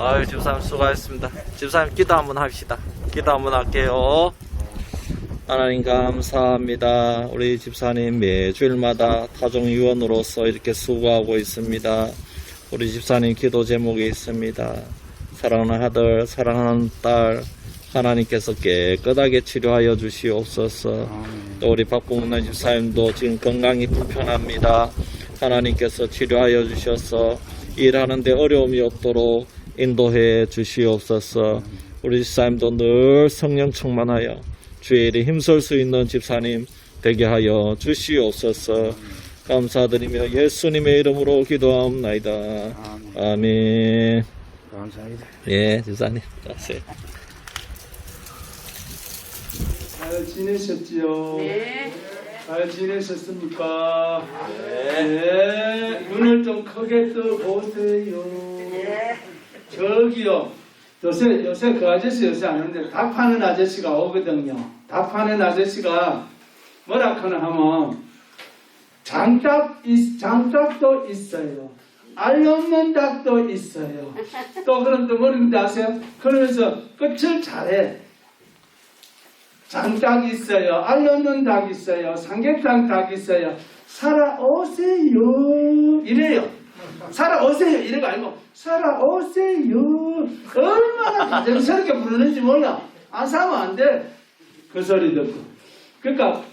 아유, 집사님 수고하셨습니다. 집사님 기도 한번 합시다. 기도 한번 할게요. 하나님 감사합니다. 우리 집사님 매주일마다 타종위원으로서 이렇게 수고하고 있습니다. 우리 집사님 기도 제목이 있습니다. 사랑하는 아들, 사랑하는 딸, 하나님께서 깨끗하게 치료하여 주시옵소서. 또 우리 박봉란 집사님도 지금 건강이 불편합니다. 하나님께서 치료하여 주셔서 일하는데 어려움이 없도록 인도해 주시옵소서. 우리 집사님도 늘 성령 충만하여 주의 일에 힘쓸 수 있는 집사님 되게 하여 주시옵소서. 감사드리며 예수님의 이름으로 기도하옵나이다. 아멘. 감사합니다. 예, 집사님. 가세요. 잘 지내셨지요? 네. 잘 지내셨습니까? 네. 네. 눈을 좀 크게 떠보세요. 네. 저기요. 요새 그 아저씨 요새 안 오는데 닭 파는 아저씨가 오거든요. 닭 파는 아저씨가 뭐라 하나 하면 장닭도 있어요. 알 없는 닭도 있어요. 또 그런 또 뭐라는지 아세요? 그러면서 끝을 잘해. 장닭 있어요. 알 없는 닭 있어요. 삼계탕 닭 있어요. 살아오세요. 이래요. 살아오세요. 이래가 아니고 살아오세요. 얼마나 가정스럽게 부르는지 몰라. 안 사면 안 돼. 그 소리 듣고. 그러니까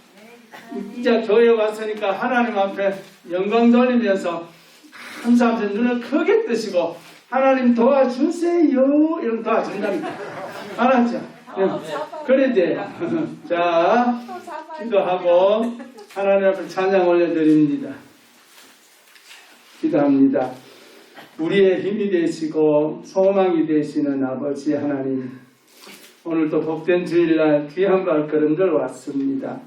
이제 교회 왔으니까 하나님 앞에 영광 돌리면서 감사하면서 눈을 크게 뜨시고 하나님 도와주세요. 이런 도와준답니다. 알았죠? 그래야 돼요. 자, 기도하고 하나님 앞에 찬양 올려드립니다. 기도합니다. 우리의 힘이 되시고 소망이 되시는 아버지 하나님, 오늘도 복된 주일날 귀한 발걸음들 왔습니다.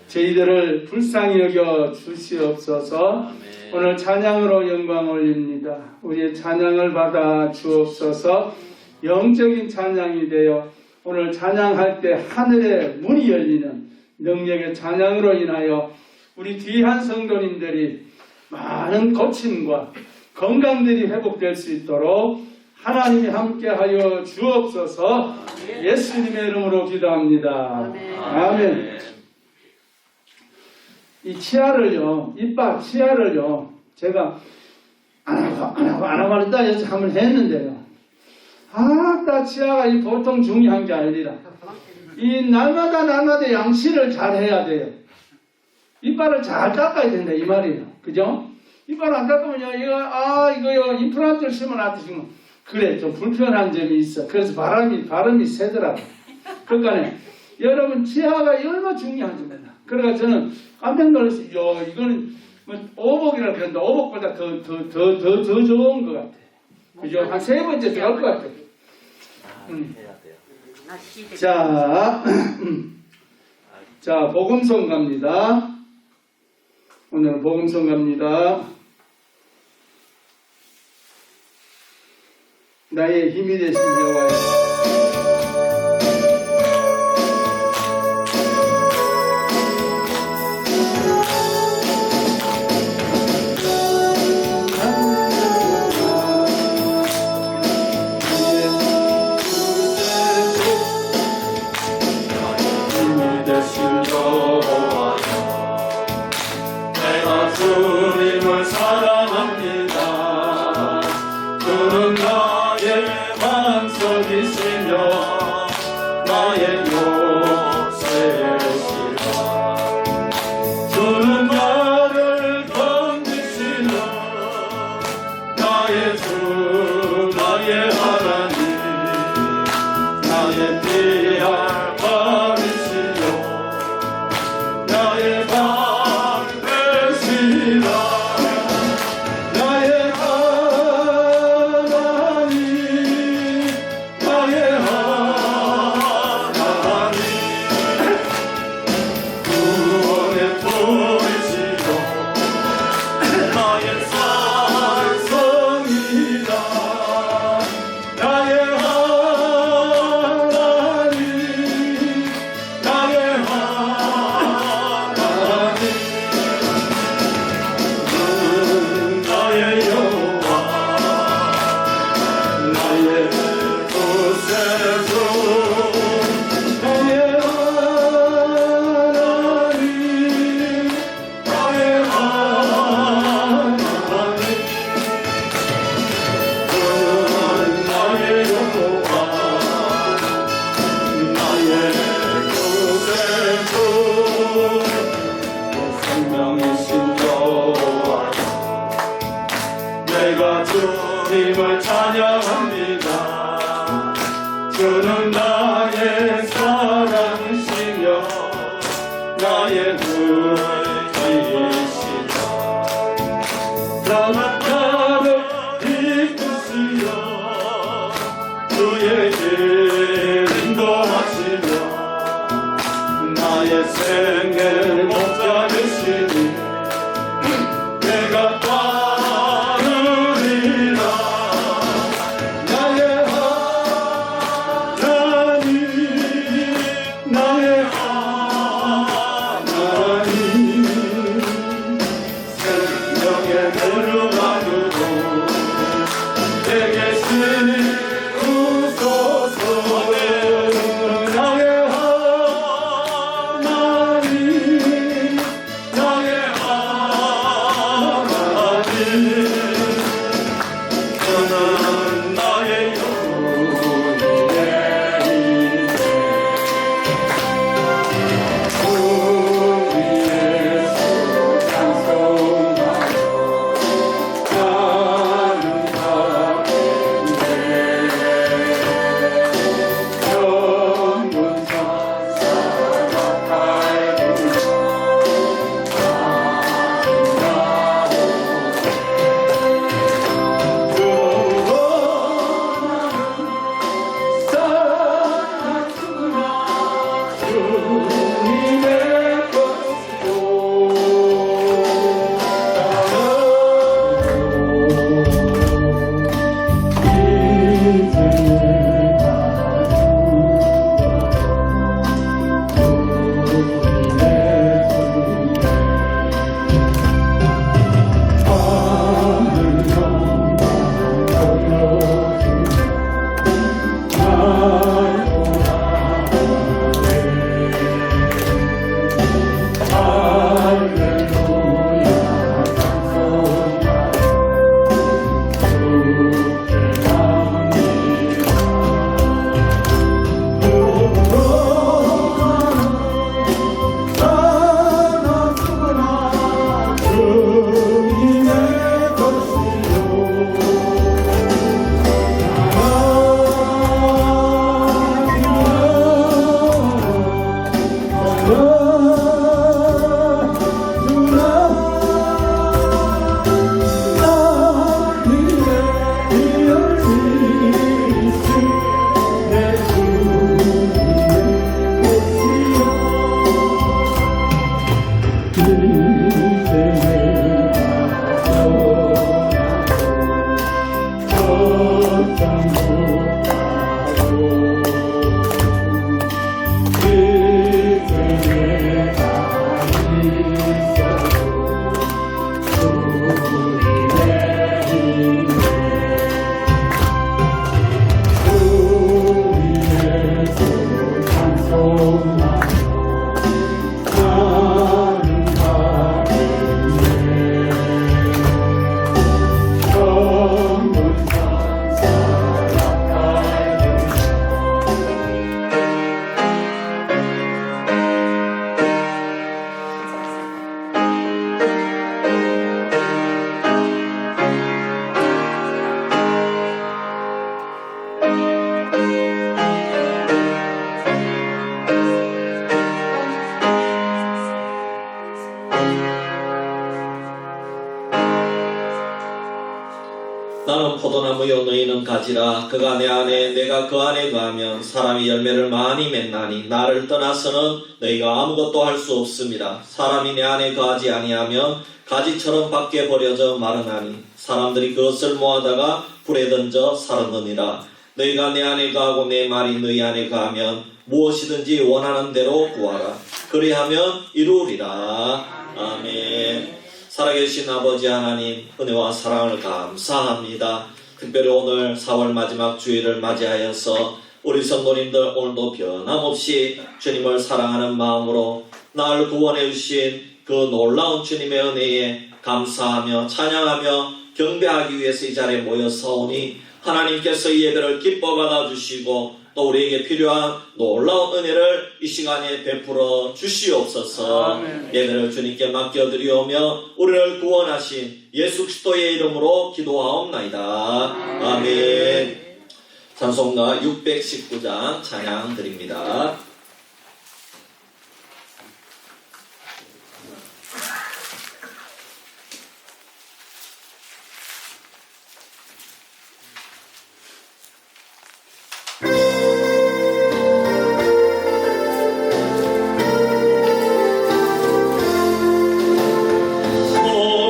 저희들을 불쌍히 여겨 주시옵소서. 오늘 찬양으로 영광 올립니다. 우리의 찬양을 받아 주옵소서. 영적인 찬양이 되어 오늘 찬양할 때 하늘의 문이 열리는 능력의 찬양으로 인하여 우리 귀한 성도님들이 많은 고침과 건강들이 회복될 수 있도록 하나님이 함께하여 주옵소서. 예수님의 이름으로 기도합니다. 아멘. 이 치아를요, 이빨 치아를요, 제가 안 하고 했다 해서 한번 했는데요. 아따, 치아가 이 보통 중요한 게 아니라 이 날마다 양치를 잘 해야 돼요. 이빨을 잘 닦아야 된다 이 말이에요. 그죠? 이빨 안 닦으면요, 이거요 임플란트를 심어놨다 싶으면 그래 좀 불편한 점이 있어. 그래서 발음이 세더라고. 그러니까 여러분 치아가 얼마나 중요한지 몰라. 그러니까 저는 깜짝 놀랐어요. 이거는 뭐 오복이라 그랬는데 오복보다 더 좋은 것 같아. 그죠? 한 3번째 더 할 것 같아. 자, 복음송 갑니다. 오늘은 복음송 갑니다. 나의 힘이 되신 여호와여. 주님을 사랑합니다. 주는 나의 반석이시며 나의 요새시라. 주는 나를 건지시는 나의 주 나의 하나님, 나의 피할 바리시요 나의 방 되시라. 주님을 찬양합니다. 주는 나의 사랑이시며 나의 눈이시다. 나는 나를 이끄시어 주의 길 인도하시며 나의 생애 목자되시니 내가 따르리라. 나의 하나님 나의 하나님 생명의 내려가두고 내게 신이 주소서. 나의 하나님 나의 하나님 너는 나의 영혼의 인생 주 위에서 찬송하며 나는 가겠네. 영원 천사가 밝히며 나는 포도나무요 너희는 가지라. 그가 내 안에 내가 그 안에 거하면 사람이 열매를 많이 맺나니 나를 떠나서는 너희가 아무것도 할 수 없습니다. 사람이 내 안에 거하지 아니하면 가지처럼 밖에 버려져 마르나니 사람들이 그것을 모아다가 불에 던져 사르느니라. 너희가 내 안에 거하고 내 말이 너희 안에 거하면 무엇이든지 원하는 대로 구하라. 그리하면 이루리라. 아멘. 살아계신 아버지 하나님, 은혜와 사랑을 감사합니다. 특별히 오늘 4월 마지막 주일을 맞이하여서 우리 성도님들 오늘도 변함없이 주님을 사랑하는 마음으로 나를 구원해 주신 그 놀라운 주님의 은혜에 감사하며 찬양하며 경배하기 위해서 이 자리에 모여서오니 하나님께서 이 예배를 기뻐 받아주시고 또 우리에게 필요한 놀라운 은혜를 이 시간에 베풀어 주시옵소서. 아멘. 예배를 주님께 맡겨드리오며 우리를 구원하신 예수 그리스도의 이름으로 기도하옵나이다. 아멘. 찬송가 619장 찬양 드립니다.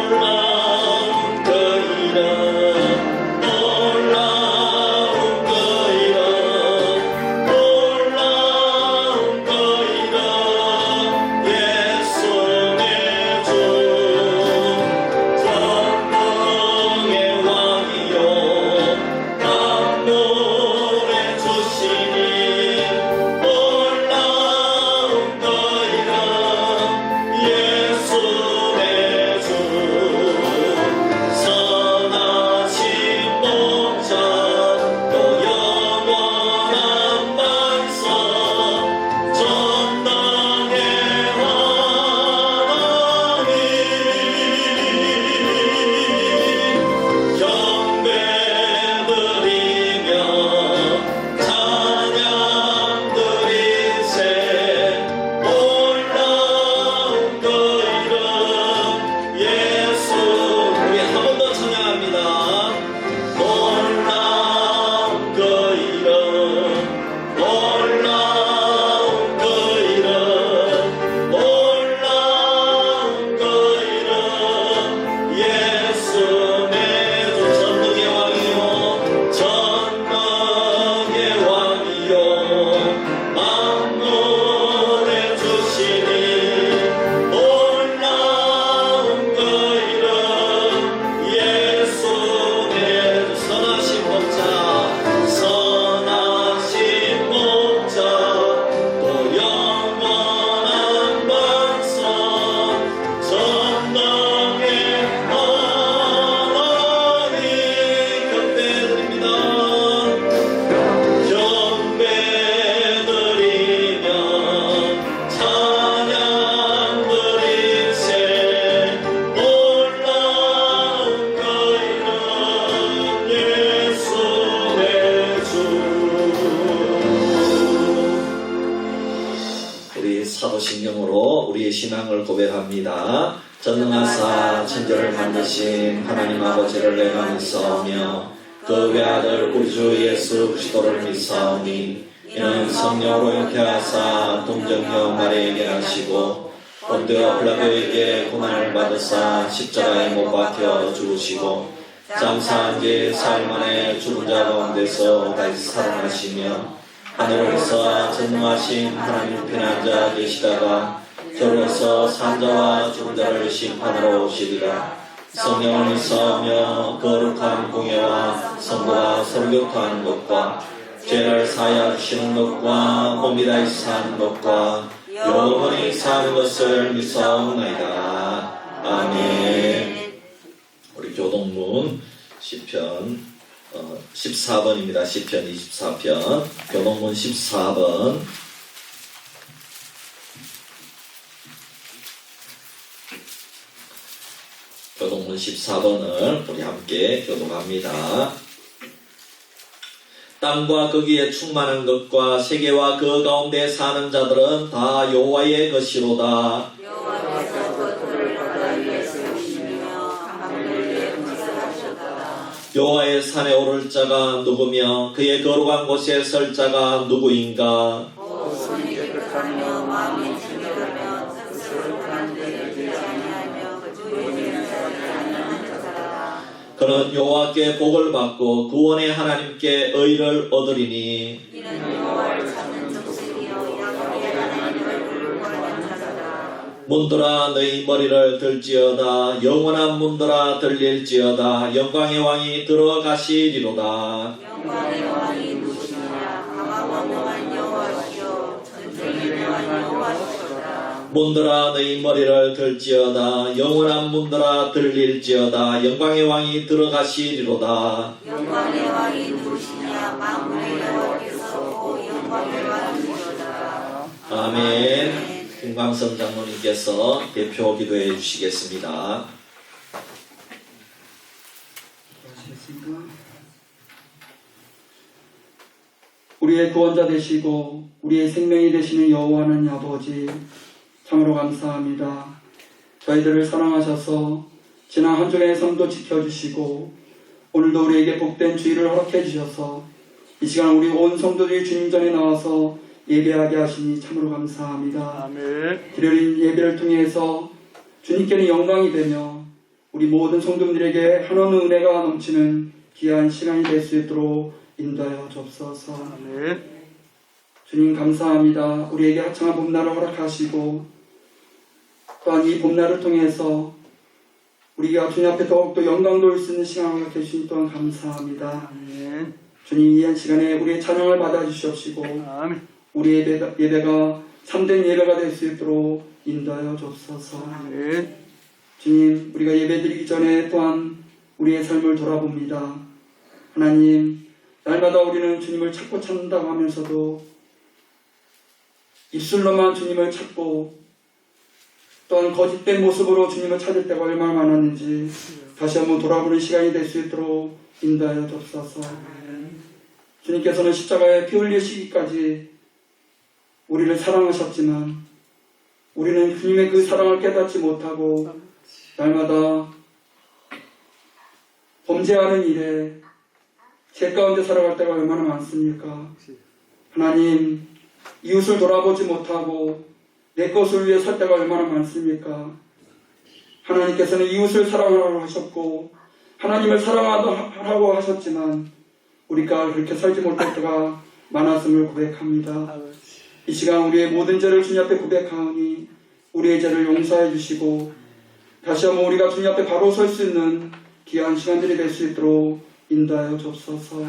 놀라운 그 이름 놀라운 그 이름 놀라운 그 이름 예수의 주 전능의 왕이요 만물의 주시니 놀라운 그 이름 예수의 주 선하신 목자 또 영원한 반석 전능의 하나님 경배드리며 찬양 드리세 놀라운 그 이름 예수 우리 한 번 더 찬양합니다. 놀라운 그 이름 놀라운 그 이름 놀라운 그 이름 예수의 주 전능의 왕이요 전능의 왕이요 만물의 주시니 놀라운 그 이름 예수의 주 선하신 목자 선하신 목자 또 영원한 반석 전능의 하나님 경배드립니다. 경배드리며 찬양 드리세 놀라운 그 이름 예수의 주 우리 사도신경으로 우리의 신앙을 고백합니다. 전능하사 천지를 만드신 하나님 아버지를 내가 믿사오며 그 외아들 우리 주 예수 그리스도를 믿사오니 이는 성령으로 잉태하사 동정녀 마리아에게 하시고 본디오 빌라도에게 고난을 받으사 십자가에 못 박혀 죽으시고 장사한 지 사흘 만에 죽은 자 가운데서 다시 살아나시며 하늘에서 전능하신 하나님 편한 자 계시다가 저로서 산자와 죽은 자를 심판하러 오시리라. 성령을 믿사오며 거룩한 공예와 성도가 서로 교통하는 것과 죄를 사하여 주시는 것과 몸이 다시 사는 것과 영원히 사는 것을 믿사옵나이다. 아멘. 우리 교동문 시편 14번입니다. 시편 24편 교동문 14번 교동문 14번을 우리 함께 교독합니다. 땅과 거기에 충만한 것과 세계와 그 가운데 사는 자들은 다 여호와의 것이로다. 여호와께서 그들을 바다 위에 세우시며 강물 위에 건설하셨다. 여호와의 산에 오를 자가 누구며 그의 거룩한 곳에 설 자가 누구인가? 손이 깨끗하며 마음이 청결하며 뜻으로 가는 데를 들지 아니하며 주의는 자를 아니하는 자라. 그는 여호와께 복을 받고 구원의 하나님께 의를 얻으리니 이는 여호와를 찾는 정식이요 야곱의 하나님을 부르는 자라. 문들아 너희 머리를 들지어다. 영원한 문들아 들릴지어다. 영광의 왕이 들어가시리로다. 영광의 왕이 누구시냐? 강하원능한 여호와시오 전쟁이 명한 여호와시로다. 문들아 너희 머리를 들지어다. 영원한 문들아 들릴지어다. 영광의 왕이 들어가시리로다. 영광의 왕이 누구시냐? 만물의 여호와께서 오 영광을 받으시오다. 아멘. 김광선 장로님께서 대표 기도해 주시겠습니다. 아시겠습니까? 우리의 구원자 되시고 우리의 생명이 되시는 여호와 하나님 아버지, 참으로 감사합니다. 저희들을 사랑하셔서 지난 한 주간의 삶도 지켜주시고 오늘도 우리에게 복된 주일을 허락해 주셔서 이 시간 우리 온 성도들이 주님 전에 나와서 예배하게 하시니 참으로 감사합니다. 아멘. 드려진 예배를 통해서 주님께는 영광이 되며 우리 모든 성도들에게 한없는 은혜가 넘치는 귀한 시간이 될 수 있도록 인도하여 주옵소서. 아멘. 주님 감사합니다. 우리에게 화창한 봄날을 허락하시고 또한 이 봄날을 통해서 우리가 주님 앞에 더욱더 영광 돌릴 수 있는 시간을 허락해 주신 또한 감사합니다. 아멘. 주님, 이 시간에 우리의 찬양을 받아주시옵시고 아멘. 우리 예배가 참된 예배가 될 수 있도록 인도하여 주옵소서. 아멘. 주님, 우리가 예배드리기 전에 또한 우리의 삶을 돌아봅니다. 하나님, 날마다 우리는 주님을 찾고 찾는다고 하면서도 입술로만 주님을 찾고 또한 거짓된 모습으로 주님을 찾을 때가 얼마나 많았는지 다시 한번 돌아보는 시간이 될 수 있도록 인도하여 주옵소서. 주님께서는 십자가에 피 흘리시기까지 우리를 사랑하셨지만 우리는 주님의 그 사랑을 깨닫지 못하고 날마다 범죄하는 일에 죄 가운데 살아갈 때가 얼마나 많습니까? 하나님, 이웃을 돌아보지 못하고 내 것을 위해 살 때가 얼마나 많습니까? 하나님께서는 이웃을 사랑하라고 하셨고 하나님을 사랑하라고 하셨지만 우리가 그렇게 살지 못할 때가 많았음을 고백합니다. 이 시간 우리의 모든 죄를 주님 앞에 고백하오니 우리의 죄를 용서해 주시고 다시 한번 우리가 주님 앞에 바로 설 수 있는 귀한 시간들이 될 수 있도록 인도하여 주옵소서.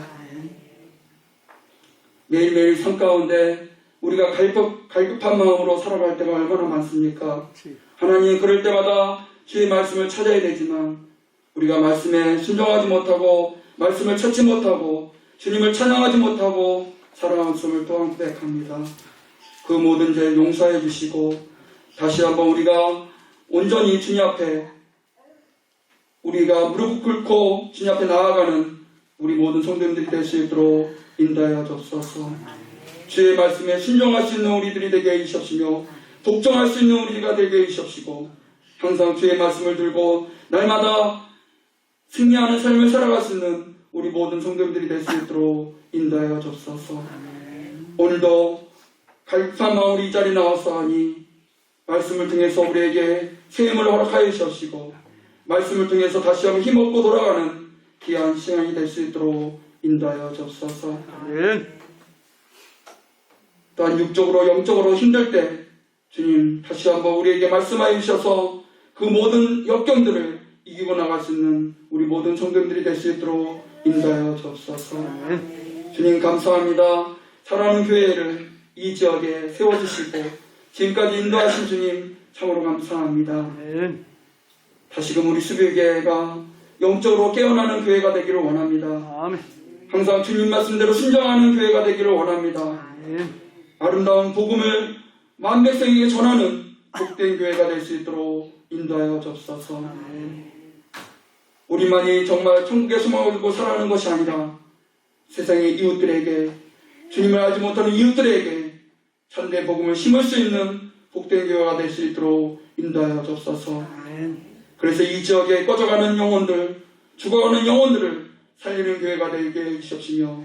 매일매일 삶 가운데 우리가 갈급한 마음으로 살아갈 때가 얼마나 많습니까? 하나님, 그럴 때마다 주의 말씀을 찾아야 되지만 우리가 말씀에 순종하지 못하고 말씀을 찾지 못하고 주님을 찬양하지 못하고 살아왔음을 또한 고백합니다. 그 모든 죄 용서해 주시고 다시 한번 우리가 온전히 주님 앞에 우리가 무릎 꿇고 주님 앞에 나아가는 우리 모든 성도님들이 될 수 있도록 인도하여 주옵소서. 주의 말씀에 순종할 수 있는 우리들이 되게 해주시옵시며 복종할 수 있는 우리가 되게 해주시옵시고 항상 주의 말씀을 들고 날마다 승리하는 삶을 살아갈 수 있는 우리 모든 성도님들이 될 수 있도록 인도하여 주옵소서. 오늘도 갈급한 마음으로 이 자리에 나왔사오니 말씀을 통해서 우리에게 세임을 허락하여 주시옵시고 말씀을 통해서 다시 한번 힘없고 돌아가는 귀한 시간이 될 수 있도록 인도하여 주옵소서. 아멘. 또한 육적으로 영적으로 힘들 때 주님 다시 한번 우리에게 말씀하여 주셔서 그 모든 역경들을 이기고 나갈 수 있는 우리 모든 성도들이 될 수 있도록 인도하여 주옵소서. 주님 감사합니다. 사랑하는 교회를 이 지역에 세워주시고 지금까지 인도하신 주님 참으로 감사합니다. 아멘. 다시금 우리 수비교회가 영적으로 깨어나는 교회가 되기를 원합니다. 아멘. 항상 주님 말씀대로 순종하는 교회가 되기를 원합니다. 아멘. 아름다운 복음을 만백성에게 전하는 복된 교회가 될 수 있도록 인도하여 주옵소서. 우리만이 정말 천국의 소망을 두고 살아가는 것이 아니라 세상의 이웃들에게 주님을 알지 못하는 이웃들에게 참된 복음을 심을 수 있는 복된 교회가 될 수 있도록 인도하여 주옵소서. 그래서 이 지역에 꺼져가는 영혼들, 죽어가는 영혼들을 살리는 교회가 되게 해주시옵시며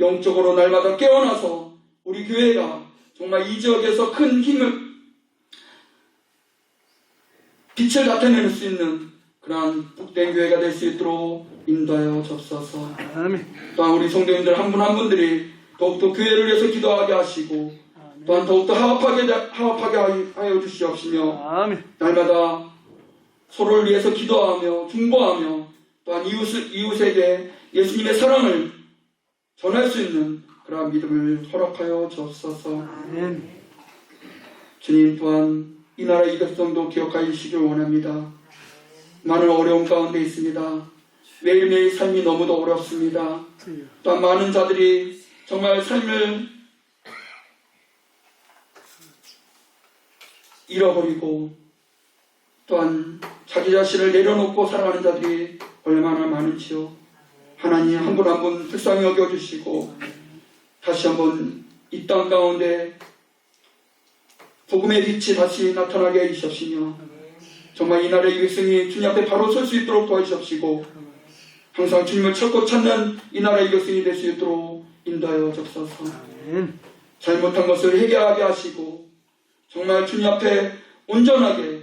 영적으로 날마다 깨어나서 우리 교회가 정말 이 지역에서 큰 힘을 빛을 나타낼 수 있는 그러한 복된 교회가 될 수 있도록 인도하여 주옵소서. 아멘. 또한 우리 성도님들 한 분 한 분들이 더욱더 교회를 위해서 기도하게 하시고 또한 더욱더 화합하게 하여 주시옵시며 아멘. 날마다 서로를 위해서 기도하며 중보하며 또한 이웃에게 예수님의 사랑을 전할 수 있는 그러한 믿음을 허락하여 주옵소서. 아멘. 주님 또한 이 나라 이 백성도 기억하여 주시길 원합니다. 많은 어려움 가운데 있습니다. 매일매일 삶이 너무도 어렵습니다. 또한 많은 자들이 정말 삶을 잃어버리고 또한 자기 자신을 내려놓고 살아가는 자들이 얼마나 많은지요. 하나님 한 분 한 분 불쌍히 여겨주시고 다시 한번 이 땅 가운데 복음의 빛이 다시 나타나게 해주시옵시며 정말 이 나라의 백성이 주님 앞에 바로 설 수 있도록 도와주시옵시고 항상 주님을 찾고 찾는 이 나라의 백성이 될 수 있도록 인도하여 주옵소서. 잘못한 것을 회개하게 하시고 정말 주님 앞에 온전하게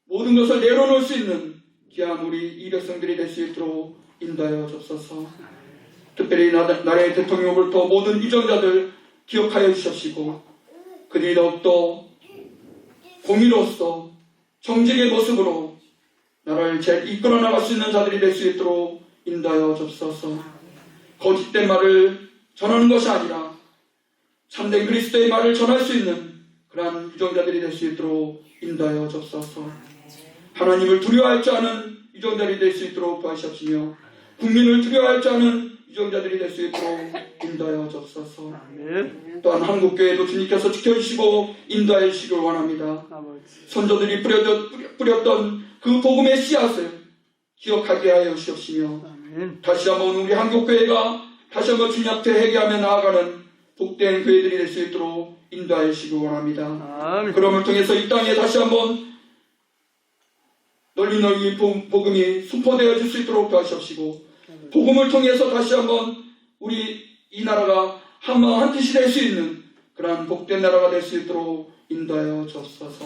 모든 것을 내려놓을 수 있는 귀한 우리 이 백성들이 될 수 있도록 인도하여 주옵소서. 특별히 나라의 대통령으로부터 모든 유정자들 기억하여 주시옵시고 그들이 더욱더 공의로서 정직의 모습으로 나라를 잘 이끌어 나갈 수 있는 자들이 될 수 있도록 인도하여 주옵소서. 거짓된 말을 전하는 것이 아니라 참된 그리스도의 말을 전할 수 있는 그러한 유정자들이 될 수 있도록 인도하여 주옵소서. 하나님을 두려워할 줄 아는 유정자들이 될 수 있도록 도와주시옵시며 국민을 두려워할 줄 아는 유정자들이 될 수 있도록 인도하여 주옵소서. 또한 한국교회도 주님께서 지켜주시고 인도하여 주시길 원합니다. 선조들이 뿌렸던 그 복음의 씨앗을 기억하게 하여 주시옵시며 다시 한번 우리 한국교회가 다시 한번 주님 앞에 회개하며 나아가는 복된 교회들이 될 수 있도록 인도하여 주시길 원합니다. 그럼을 통해서 이 땅에 다시 한번 널리 복음이 선포되어 줄 수 있도록 도와주시옵시고 복음을 통해서 다시 한번 우리 이 나라가 한마음 한뜻이 될 수 있는 그러한 복된 나라가 될 수 있도록 인도하여 주옵소서.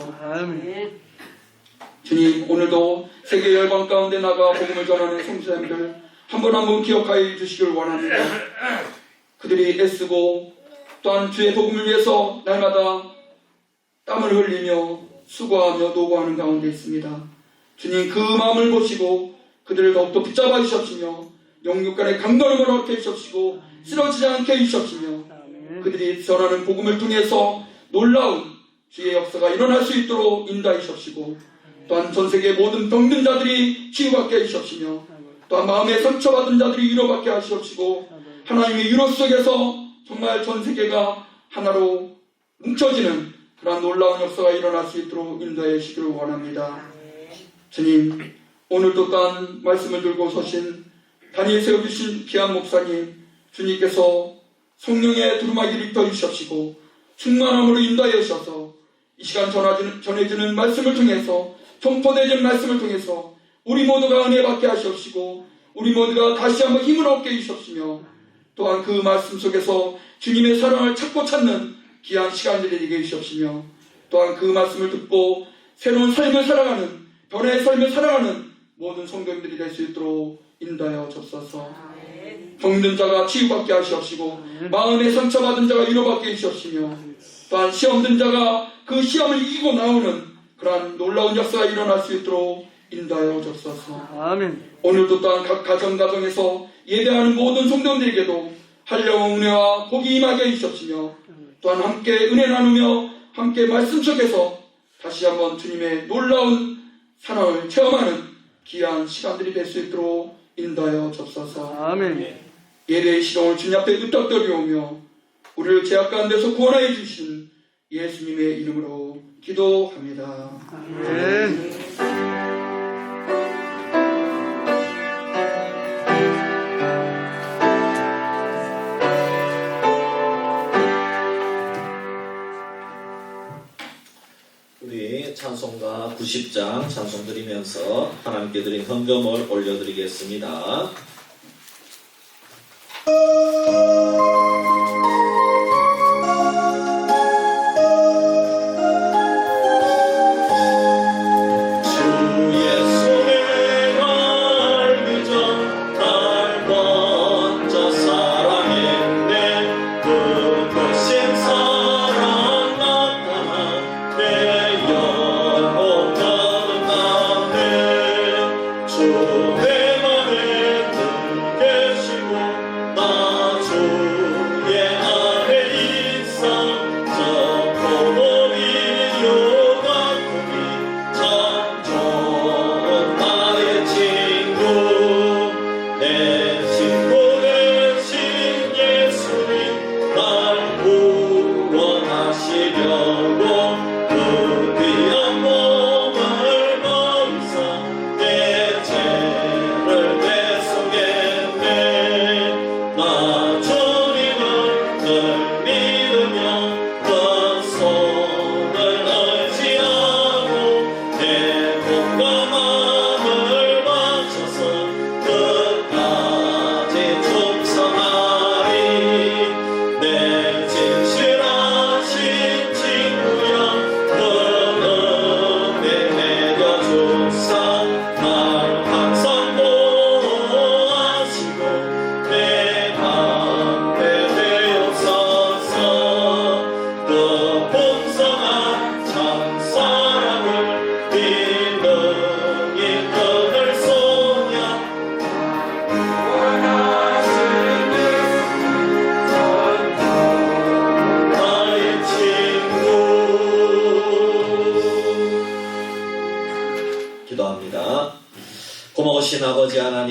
주님 오늘도 세계 열방 가운데 나가 복음을 전하는 성도님들 한 분 한 분 기억하여 주시길 원합니다. 그들이 애쓰고 또한 주의 복음을 위해서 날마다 땀을 흘리며 수고하며 노고하는 가운데 있습니다. 주님 그 마음을 보시고 그들을 더욱더 붙잡아 주시옵시며 영육간의 강건함을 얻게 해주시옵시고 쓰러지지 않게 해주시옵시며 그들이 전하는 복음을 통해서 놀라운 주의 역사가 일어날 수 있도록 인도해 주시옵시고 또한 전세계 모든 병든 자들이 치유받게 해주시옵시며 또한 마음에 상처받은 자들이 위로받게 하시옵시고 하나님의 위로 속에서 정말 전세계가 하나로 뭉쳐지는 그러한 놀라운 역사가 일어날 수 있도록 인도해 주시기를 원합니다. 주님 오늘도 또한 말씀을 들고 서신 다니엘 세워주신 귀한 목사님 주님께서 성령의 두루마기를 입혀주시옵시고 충만함으로 인도하여 주셔서 이 시간 전해지는 말씀을 통해서 선포되는 말씀을 통해서 우리 모두가 은혜 받게 하시옵시고 우리 모두가 다시 한번 힘을 얻게 해주시옵시며 또한 그 말씀 속에서 주님의 사랑을 찾고 찾는 귀한 시간들이 되게 해주시옵시며 또한 그 말씀을 듣고 새로운 삶을 살아가는 변화의 삶을 살아가는 모든 성도님들이 될 수 있도록 인도하여 주옵소서. 병든 자가 치유받게 하시옵시고 마음에 상처받은 자가 위로받게 해주시옵시며 또한 시험든 자가 그 시험을 이기고 나오는 그러한 놀라운 역사가 일어날 수 있도록 인도하여 주옵소서. 오늘도 또한 각 가정에서 예배하는 모든 성도님들에게도 한려운 은혜와 복이 임하게 해주시옵시며 또한 함께 은혜 나누며 함께 말씀 속에서 다시 한번 주님의 놀라운 사랑을 체험하는 귀한 시간들이 될 수 있도록 인도하여 주옵소서. 예배의 시동을 주님 앞에 의탁드리오며 우리를 죄악 가운데서 구원하여 주신 예수님의 이름으로 기도합니다. 우리 찬송가 90장 찬송 드리면서 하나님께 드린 헌금을 올려드리겠습니다. 내 맘에 늘 계시고 나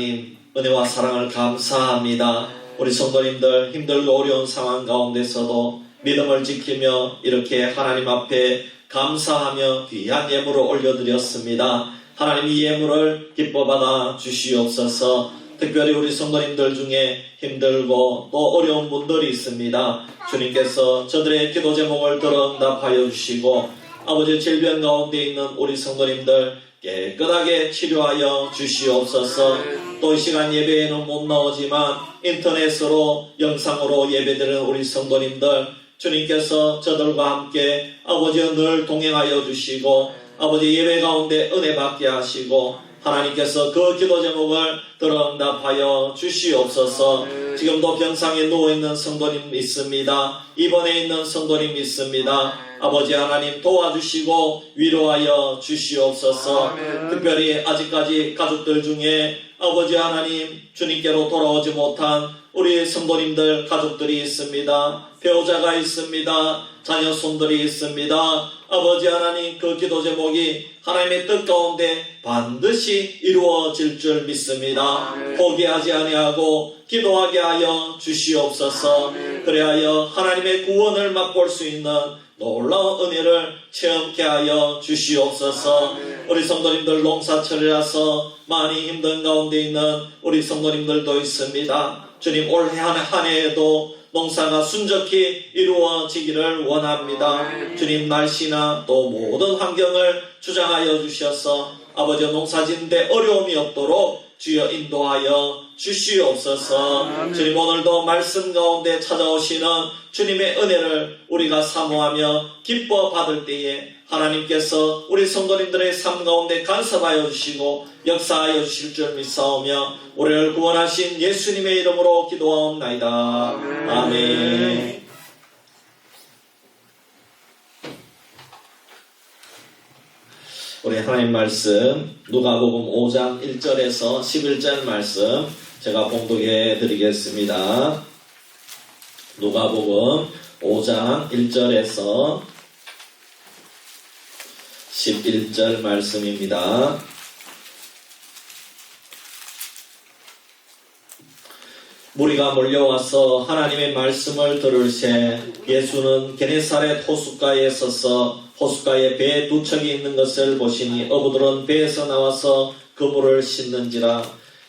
하나님 은혜와 사랑을 감사합니다. 우리 성도님들 힘들고 어려운 상황 가운데서도 믿음을 지키며 이렇게 하나님 앞에 감사하며 귀한 예물을 올려드렸습니다. 하나님 이 예물을 기뻐 받아 주시옵소서. 특별히 우리 성도님들 중에 힘들고 또 어려운 분들이 있습니다. 주님께서 저들의 기도 제목을 들어 응답하여 주시고 아버지 질병 가운데 있는 우리 성도님들 깨끗하게 치료하여 주시옵소서. 또 이 시간 예배에는 못 나오지만 인터넷으로 영상으로 예배드리는 우리 성도님들 주님께서 저들과 함께 아버지 늘 동행하여 주시고 아버지 예배 가운데 은혜 받게 하시고 하나님께서 그 기도 제목을 들어 응답하여 주시옵소서. 지금도 병상에 누워있는 성도님 있습니다. 입원해 있는 성도님 있습니다. 아버지 하나님 도와주시고 위로하여 주시옵소서. 특별히 아직까지 가족들 중에 아버지 하나님 주님께로 돌아오지 못한 우리 성도님들 가족들이 있습니다. 배우자가 있습니다. 자녀 손들이 있습니다. 아버지 하나님 그 기도 제목이 하나님의 뜻 가운데 반드시 이루어질 줄 믿습니다. 포기하지 아니하고 기도하게 하여 주시옵소서. 그래하여 하나님의 구원을 맛볼 수 있는 놀라운 은혜를 체험케 하여 주시옵소서. 우리 성도님들 농사철이라서 많이 힘든 가운데 있는 우리 성도님들도 있습니다. 주님 올 한 해에도 농사가 순적히 이루어지기를 원합니다. 주님 날씨나 또 모든 환경을 주장하여 주셔서 아버지 농사짓는데 어려움이 없도록 주여 인도하여 주시옵소서. 주님 오늘도 말씀 가운데 찾아오시는 주님의 은혜를 우리가 사모하며 기뻐 받을 때에 하나님께서 우리 성도님들의 삶 가운데 간섭하여 주시고 역사하여 주실 줄 믿사오며 우리를 구원하신 예수님의 이름으로 기도하옵나이다. 아멘. 우리 하나님 말씀 누가복음 5장 1절에서 11절 말씀 제가 봉독해 드리겠습니다. 누가복음 5장 1절에서 11절 말씀입니다. 무리가 몰려와서 하나님의 말씀을 들을새 예수는 게네사렛 호숫가에 서서 호숫가에 배 두 척이 있는 것을 보시니 어부들은 배에서 나와서 그물을 씻는지라.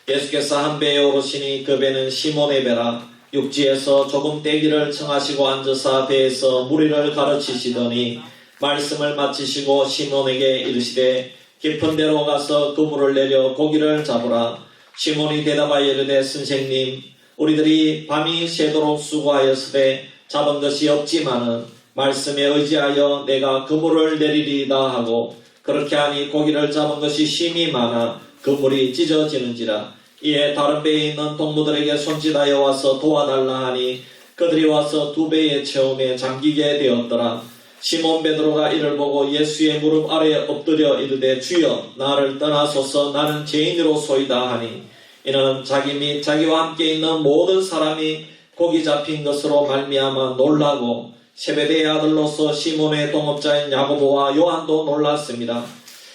예수께서 한 배에 오르시니 그 배는 시몬의 배라. 육지에서 조금 떼기를 청하시고 앉으사 배에서 무리를 가르치시더니 말씀을 마치시고 시몬에게 이르시되 깊은 데로 가서 그물을 내려 고기를 잡으라. 시몬이 대답하여 이르되 선생님 우리들이 밤이 새도록 수고하였으되 잡은 것이 없지만은 말씀에 의지하여 내가 그물을 내리리이다 하고 그렇게 하니 고기를 잡은 것이 심히 많아 그물이 찢어지는지라. 이에 다른 배에 있는 동무들에게 손짓하여 와서 도와달라 하니 그들이 와서 두 배의 체험에 잠기게 되었더라. 시몬 베드로가 이를 보고 예수의 무릎 아래에 엎드려 이르되 주여 나를 떠나소서 나는 죄인으로소이다 하니 이는 자기 및 자기와 함께 있는 모든 사람이 고기 잡힌 것으로 말미암아 놀라고 세베대의 아들로서 시몬의 동업자인 야고보와 요한도 놀랐습니다.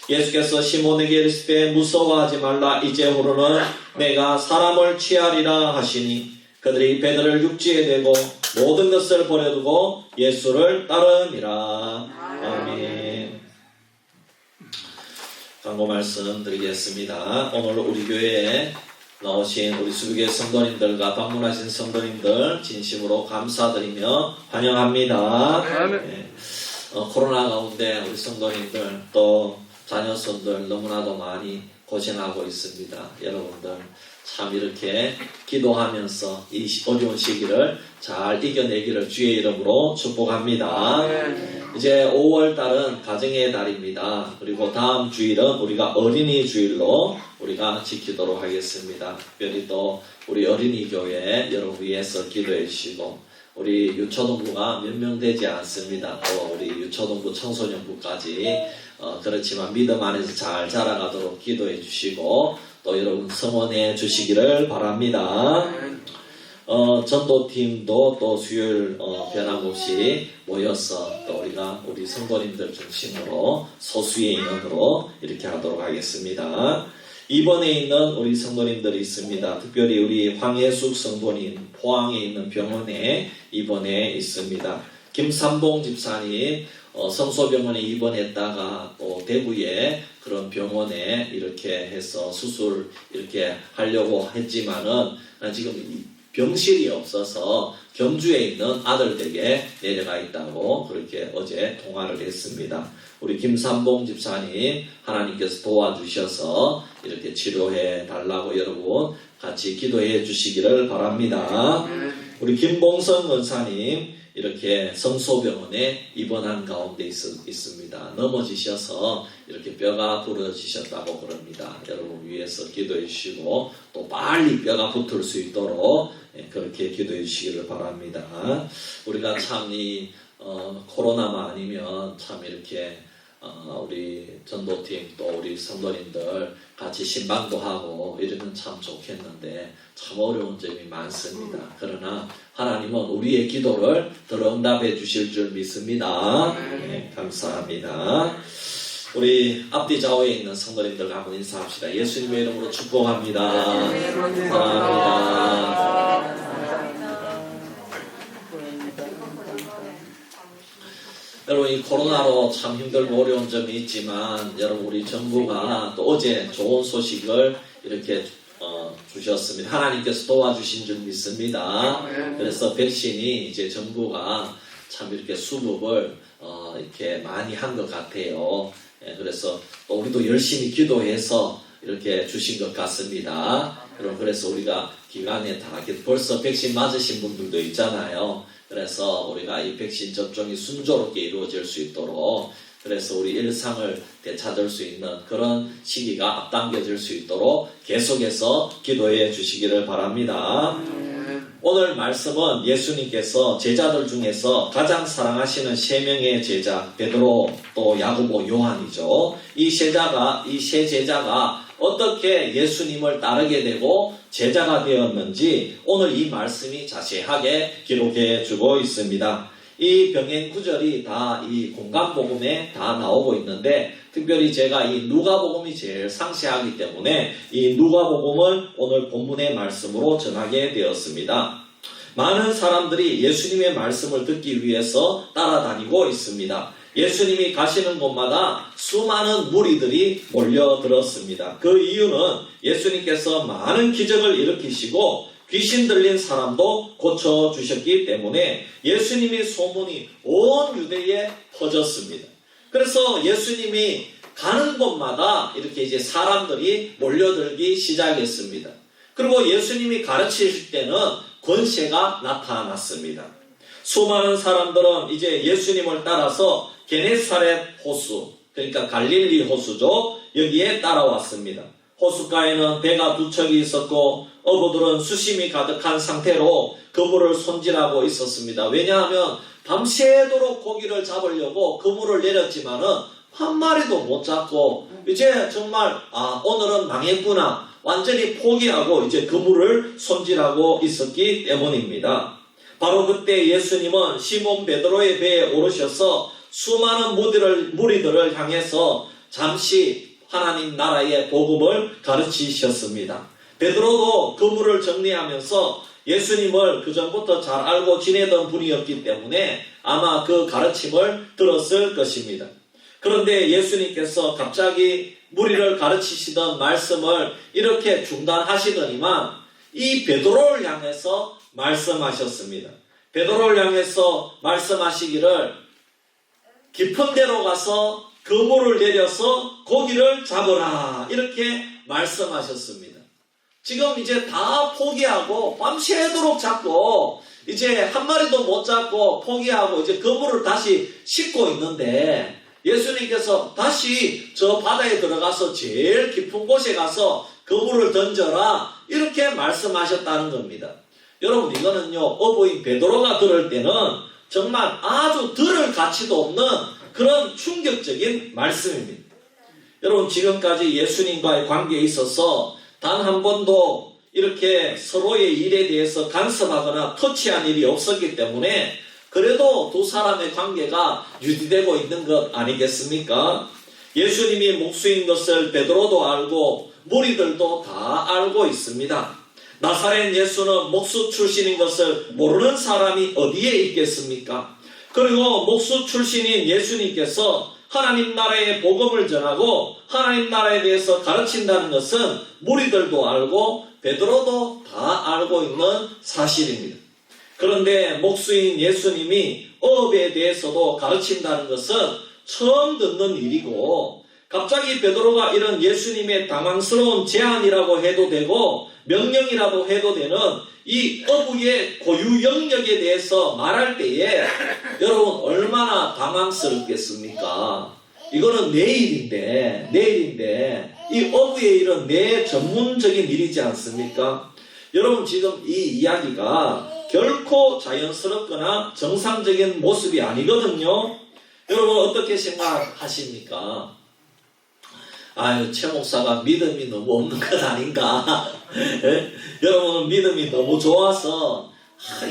예수께서 시몬에게 이르시되 무서워하지 말라. 이제후로는 내가 사람을 취하리라 하시니 그들이 배들을 육지에 대고 모든 것을 버려두고 예수를 따르니라. 아멘. 광고 말씀 드리겠습니다. 오늘 우리 교회에 나오신 우리 수비교회 성도님들과 방문하신 성도님들 진심으로 감사드리며 환영합니다. 네. 코로나 가운데 우리 성도님들 또 자녀손들 너무나도 많이 고생하고 있습니다. 여러분들 참 이렇게 기도하면서 이 어려운 시기를 잘 이겨내기를 주의 이름으로 축복합니다. 이제 5월달은 가정의 달입니다. 그리고 다음 주일은 우리가 어린이 주일로 우리가 지키도록 하겠습니다. 특별히 또 우리 어린이 교회 여러분 위해서 기도해 주시고 우리 유초동부가 몇 명 되지 않습니다. 또 우리 유초동부 청소년부까지 그렇지만 믿음 안에서 잘 자라가도록 기도해 주시고 또 여러분 성원해 주시기를 바랍니다. 전도팀도 또 수요일 변함없이 모여서 또 우리가 우리 성도님들 중심으로 소수의 인원으로 이렇게 하도록 하겠습니다. 입원해 있는 우리 성도님들이 있습니다. 특별히 우리 황예숙 성도님 포항에 있는 병원에 입원해 있습니다. 김삼봉 집사님 성소병원에 입원했다가 또 대구에 그런 병원에 이렇게 해서 수술 이렇게 하려고 했지만은 지금 병실이 없어서 경주에 있는 아들에게 내려가 있다고 그렇게 어제 통화를 했습니다. 우리 김삼봉 집사님 하나님께서 도와주셔서 이렇게 치료해 달라고 여러분 같이 기도해 주시기를 바랍니다. 우리 김봉선 원사님 이렇게 성소병원에 입원한 가운데 있습니다. 넘어지셔서 이렇게 뼈가 부러지셨다고 그럽니다. 여러분 위해서 기도해 주시고 또 빨리 뼈가 붙을 수 있도록 그렇게 기도해 주시기를 바랍니다. 우리가 참 이 코로나만 아니면 참 이렇게 우리 전도팀 또 우리 성도님들 같이 신방도 하고 이러면 참 좋겠는데 참 어려운 점이 많습니다. 그러나 하나님은 우리의 기도를 들어응답해 주실 줄 믿습니다. 네, 감사합니다. 우리 앞뒤 좌우에 있는 성도님들 한번 인사합시다. 예수님의 이름으로 축복합니다. 사랑합니다. 여러분 이 코로나로 참 힘들고 어려운 점이 있지만 여러분 우리 정부가 또 어제 좋은 소식을 이렇게 주셨습니다. 하나님께서 도와주신 줄 믿습니다. 그래서 백신이 이제 정부가 참 이렇게 수급을 이렇게 많이 한 것 같아요. 그래서 또 우리도 열심히 기도해서 이렇게 주신 것 같습니다. 여러분 그래서 우리가 기간에 다 벌써 백신 맞으신 분들도 있잖아요. 그래서 우리가 이 백신 접종이 순조롭게 이루어질 수 있도록 그래서 우리 일상을 되찾을 수 있는 그런 시기가 앞당겨질 수 있도록 계속해서 기도해 주시기를 바랍니다. 오늘 말씀은 예수님께서 제자들 중에서 가장 사랑하시는 3명의 제자 베드로 또 야고보 요한이죠. 이 세 제자가 어떻게 예수님을 따르게 되고 제자가 되었는지 오늘 이 말씀이 자세하게 기록해 주고 있습니다. 이 병행 구절이 다 이 공간복음에 다 나오고 있는데 특별히 제가 이 누가복음이 제일 상세하기 때문에 이 누가복음을 오늘 본문의 말씀으로 전하게 되었습니다. 많은 사람들이 예수님의 말씀을 듣기 위해서 따라다니고 있습니다. 예수님이 가시는 곳마다 수많은 무리들이 몰려들었습니다. 그 이유는 예수님께서 많은 기적을 일으키시고 귀신 들린 사람도 고쳐주셨기 때문에 예수님의 소문이 온 유대에 퍼졌습니다. 그래서 예수님이 가는 곳마다 이렇게 이제 사람들이 몰려들기 시작했습니다. 그리고 예수님이 가르치실 때는 권세가 나타났습니다. 수많은 사람들은 이제 예수님을 따라서 게네사렛 호수, 그러니까 갈릴리 호수죠. 여기에 따라왔습니다. 호숫가에는 배가 2척이 있었고 어부들은 수심이 가득한 상태로 그물을 손질하고 있었습니다. 왜냐하면 밤새도록 고기를 잡으려고 그물을 내렸지만은 한 마리도 못 잡고 이제 정말 오늘은 망했구나 완전히 포기하고 이제 그물을 손질하고 있었기 때문입니다. 바로 그때 예수님은 시몬 베드로의 배에 오르셔서 수많은 무리들을 향해서 잠시 하나님 나라의 복음을 가르치셨습니다. 베드로도 그물을 정리하면서 예수님을 그전부터 잘 알고 지내던 분이었기 때문에 아마 그 가르침을 들었을 것입니다. 그런데 예수님께서 갑자기 무리를 가르치시던 말씀을 이렇게 중단하시더니만 이 베드로를 향해서 말씀하셨습니다. 베드로를 향해서 말씀하시기를 깊은 데로 가서 그물을 내려서 고기를 잡으라 이렇게 말씀하셨습니다. 지금 이제 다 포기하고 밤새도록 잡고 이제 한 마리도 못 잡고 포기하고 이제 그물을 다시 싣고 있는데 예수님께서 다시 저 바다에 들어가서 제일 깊은 곳에 가서 그물을 던져라 이렇게 말씀하셨다는 겁니다. 여러분 이거는요 어부인 베드로가 들을 때는 정말 아주 들을 가치도 없는 그런 충격적인 말씀입니다. 여러분 지금까지 예수님과의 관계에 있어서 단 한 번도 이렇게 서로의 일에 대해서 간섭하거나 터치한 일이 없었기 때문에 그래도 두 사람의 관계가 유지되고 있는 것 아니겠습니까? 예수님이 목수인 것을 베드로도 알고 무리들도 다 알고 있습니다. 나사렛 예수는 목수 출신인 것을 모르는 사람이 어디에 있겠습니까? 그리고 목수 출신인 예수님께서 하나님 나라의 복음을 전하고 하나님 나라에 대해서 가르친다는 것은 무리들도 알고 베드로도 다 알고 있는 사실입니다. 그런데 목수인 예수님이 어업에 대해서도 가르친다는 것은 처음 듣는 일이고, 갑자기 베드로가 이런 예수님의 당황스러운 제안이라고 해도 되고 명령이라도 해도 되는 이 어부의 고유 영역에 대해서 말할 때에 여러분 얼마나 당황스럽겠습니까? 이거는 내 일인데 이 어부의 일은 내 전문적인 일이지 않습니까? 여러분 지금 이 이야기가 결코 자연스럽거나 정상적인 모습이 아니거든요. 여러분 어떻게 생각하십니까? 아유, 최 목사가 믿음이 너무 없는 것 아닌가? 여러분은 믿음이 너무 좋아서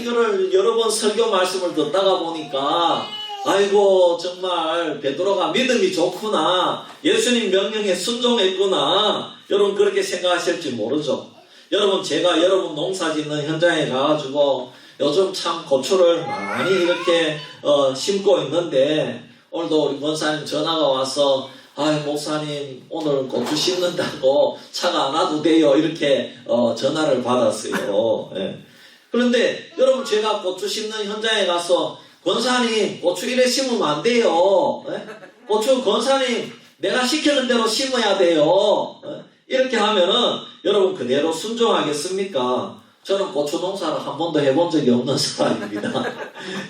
이거를 여러 번 설교 말씀을 듣다가 보니까 아이고 정말 베드로가 믿음이 좋구나, 예수님 명령에 순종했구나, 여러분 그렇게 생각하실지 모르죠. 여러분 제가 여러분 농사 짓는 현장에 가가지고 요즘 참 고추를 많이 이렇게 심고 있는데 오늘도 우리 권사님 전화가 와서 아이 목사님 오늘 고추 심는다고 차가 안 와도 돼요, 이렇게 전화를 받았어요. 예. 그런데 여러분 제가 고추 심는 현장에 가서 권사님 고추 이래 심으면 안 돼요, 예? 고추 권사님 내가 시키는 대로 심어야 돼요, 예? 이렇게 하면은 여러분 그대로 순종하겠습니까? 저는 고추 농사를 한 번도 해본 적이 없는 사람입니다.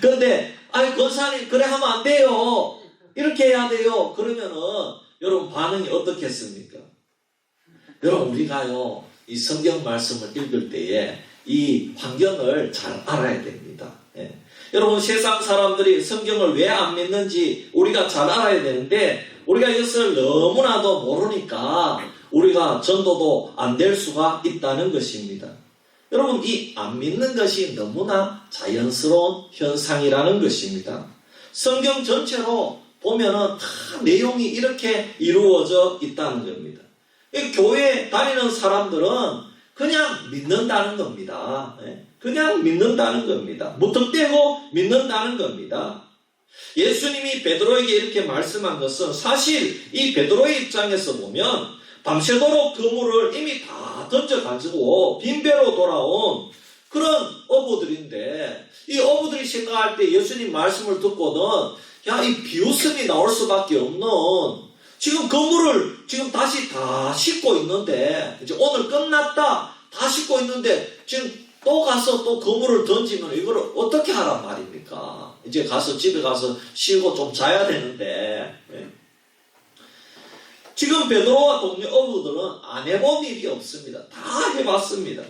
그런데 아니 권사님 그래 하면 안 돼요, 이렇게 해야 돼요, 그러면은 여러분 반응이 어떻겠습니까? 여러분 우리가요 이 성경 말씀을 읽을 때에 이 환경을 잘 알아야 됩니다. 예. 여러분 세상 사람들이 성경을 왜 안 믿는지 우리가 잘 알아야 되는데 우리가 이것을 너무나도 모르니까 우리가 전도도 안 될 수가 있다는 것입니다. 여러분 이 안 믿는 것이 너무나 자연스러운 현상이라는 것입니다. 성경 전체로 보면은 다 내용이 이렇게 이루어져 있다는 겁니다. 교회 다니는 사람들은 그냥 믿는다는 겁니다. 그냥 믿는다는 겁니다. 무턱대고 믿는다는 겁니다. 예수님이 베드로에게 이렇게 말씀한 것은 사실 이 베드로의 입장에서 보면 밤새도록 그물을 이미 다 던져가지고 빈배로 돌아온 그런 어부들인데, 이 어부들이 생각할 때 예수님 말씀을 듣고는 야, 이 비웃음이 나올 수밖에 없는, 지금 그물을 지금 다시 다 싣고 있는데, 이제 오늘 끝났다 다 싣고 있는데 지금 또 가서 또 그물을 던지면 이걸 어떻게 하란 말입니까? 이제 가서 집에 가서 쉬고 좀 자야 되는데, 지금 베드로와 동료 어부들은 안 해본 일이 없습니다. 다 해봤습니다.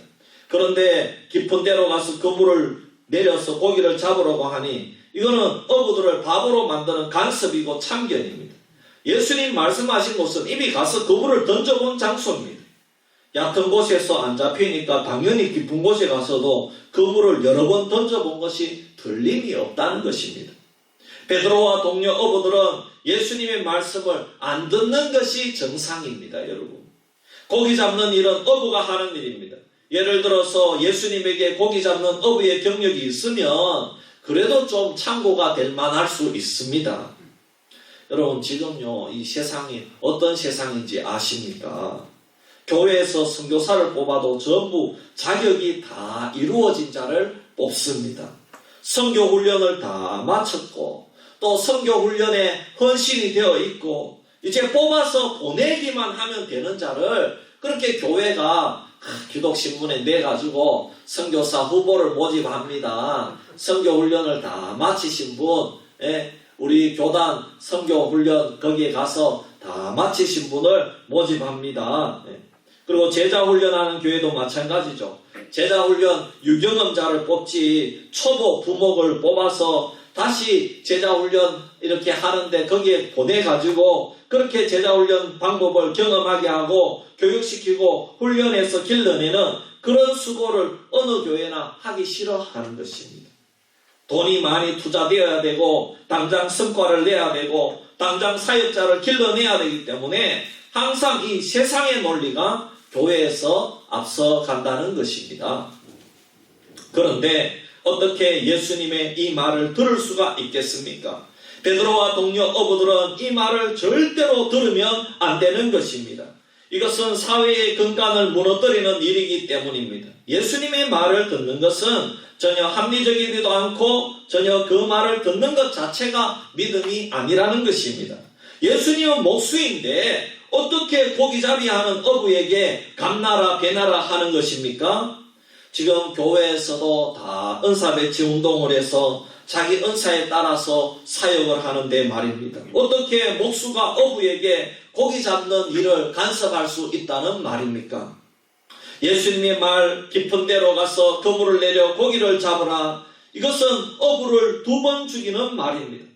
그런데 깊은 데로 가서 그물을 내려서 고기를 잡으려고 하니 이거는 어부들을 바보로 만드는 간섭이고 참견입니다. 예수님 말씀하신 곳은 이미 가서 그물을 던져본 장소입니다. 얕은 곳에서 안 잡히니까 당연히 깊은 곳에 가서도 그물을 여러 번 던져본 것이 틀림이 없다는 것입니다. 베드로와 동료 어부들은 예수님의 말씀을 안 듣는 것이 정상입니다. 여러분, 고기 잡는 일은 어부가 하는 일입니다. 예를 들어서 예수님에게 고기 잡는 어부의 경력이 있으면 그래도 좀 참고가 될 만할 수 있습니다. 여러분 지금요 이 세상이 어떤 세상인지 아십니까? 교회에서 선교사를 뽑아도 전부 자격이 다 이루어진 자를 뽑습니다. 선교훈련을 다 마쳤고 또 선교훈련에 헌신이 되어 있고 이제 뽑아서 보내기만 하면 되는 자를 그렇게 교회가 기독신문에 내가지고 선교사 후보를 모집합니다. 선교훈련을 다 마치신 분, 우리 교단 선교훈련 거기에 가서 다 마치신 분을 모집합니다. 그리고 제자훈련하는 교회도 마찬가지죠. 제자훈련 유경험자를 뽑지 초보 부목을 뽑아서 다시 제자훈련 이렇게 하는데 거기에 보내가지고 그렇게 제자훈련 방법을 경험하게 하고 교육시키고 훈련해서 길러내는 그런 수고를 어느 교회나 하기 싫어하는 것입니다. 돈이 많이 투자되어야 되고 당장 성과를 내야 되고 당장 사역자를 길러내야 되기 때문에 항상 이 세상의 논리가 교회에서 앞서간다는 것입니다. 그런데 어떻게 예수님의 이 말을 들을 수가 있겠습니까? 베드로와 동료 어부들은 이 말을 절대로 들으면 안 되는 것입니다. 이것은 사회의 근간을 무너뜨리는 일이기 때문입니다. 예수님의 말을 듣는 것은 전혀 합리적이지도 않고 전혀 그 말을 듣는 것 자체가 믿음이 아니라는 것입니다. 예수님은 목수인데 어떻게 고기잡이하는 어부에게 감나라 배나라 하는 것입니까? 지금 교회에서도 다 은사배치 운동을 해서 자기 은사에 따라서 사역을 하는데 말입니다. 어떻게 목수가 어부에게 고기 잡는 일을 간섭할 수 있다는 말입니까? 예수님의 말 깊은 데로 가서 그물을 내려 고기를 잡으라. 이것은 어부를 2번 죽이는 말입니다.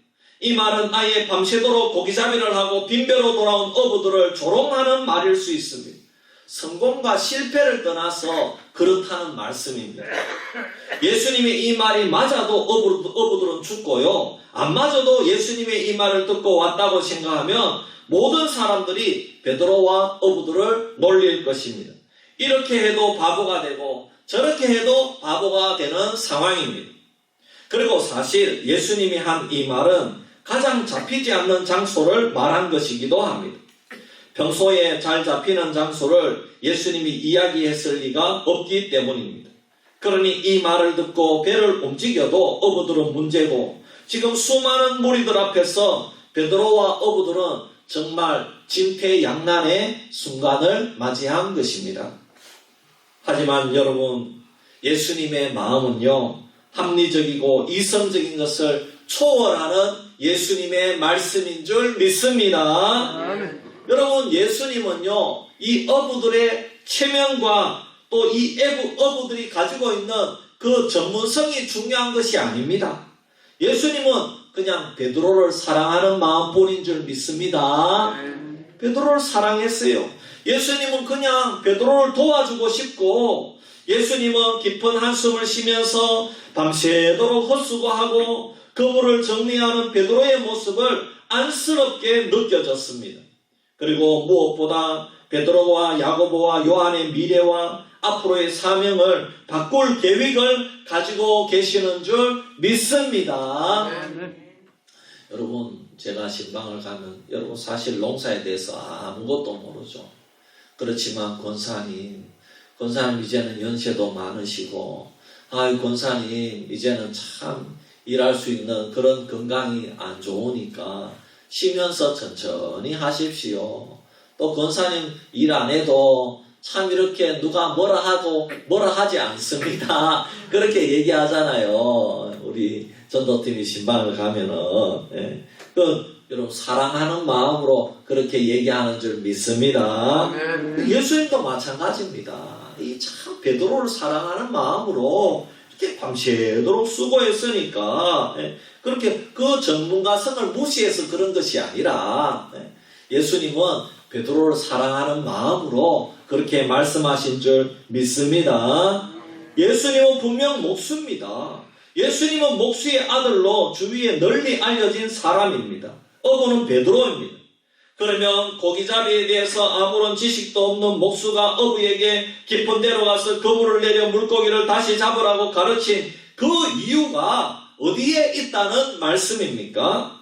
이 말은 아예 밤새도록 고기잡이를 하고 빈배로 돌아온 어부들을 조롱하는 말일 수 있습니다. 성공과 실패를 떠나서 그렇다는 말씀입니다. 예수님의 이 말이 맞아도 어부들은 죽고요. 안 맞아도 예수님의 이 말을 듣고 왔다고 생각하면 모든 사람들이 베드로와 어부들을 놀릴 것입니다. 이렇게 해도 바보가 되고 저렇게 해도 바보가 되는 상황입니다. 그리고 사실 예수님이 한 이 말은 가장 잡히지 않는 장소를 말한 것이기도 합니다. 평소에 잘 잡히는 장소를 예수님이 이야기했을 리가 없기 때문입니다. 그러니 이 말을 듣고 배를 움직여도 어부들은 문제고 지금 수많은 무리들 앞에서 베드로와 어부들은 정말 진퇴양난의 순간을 맞이한 것입니다. 하지만 여러분, 예수님의 마음은요, 합리적이고 이성적인 것을 초월하는 예수님의 말씀인 줄 믿습니다. 여러분, 예수님은요, 이 어부들의 체면과 또 이 어부들이 가지고 있는 그 전문성이 중요한 것이 아닙니다. 예수님은 그냥 베드로를 사랑하는 마음뿐인 줄 믿습니다. 베드로를 사랑했어요. 예수님은 그냥 베드로를 도와주고 싶고, 예수님은 깊은 한숨을 쉬면서 밤새도록 헛수고하고 그물을 정리하는 베드로의 모습을 안쓰럽게 느껴졌습니다. 그리고 무엇보다 베드로와 야고보와 요한의 미래와 앞으로의 사명을 바꿀 계획을 가지고 계시는 줄 믿습니다. 여러분, 제가 신방을 가면 여러분 사실 농사에 대해서 아무것도 모르죠. 그렇지만 권사님 이제는 연세도 많으시고 권사님 이제는 참 일할 수 있는 그런 건강이 안 좋으니까 쉬면서 천천히 하십시오. 또 권사님 일 안 해도 참 이렇게 누가 뭐라 하지 않습니다. 그렇게 얘기하잖아요. 우리 전도팀이 신방을 가면은. 예. 여러분, 사랑하는 마음으로 그렇게 얘기하는 줄 믿습니다. 예수님도 마찬가지입니다. 이 참 베드로를 사랑하는 마음으로 이렇게 밤새도록 수고했으니까, 예. 그렇게 그 전문가성을 무시해서 그런 것이 아니라, 예. 예수님은 베드로를 사랑하는 마음으로 그렇게 말씀하신 줄 믿습니다. 예수님은 분명 목수입니다. 예수님은 목수의 아들로 주위에 널리 알려진 사람입니다. 어부는 베드로입니다. 그러면 고기잡이에 대해서 아무런 지식도 없는 목수가 어부에게 깊은 데로 가서 그물을 내려 물고기를 다시 잡으라고 가르친 그 이유가 어디에 있다는 말씀입니까?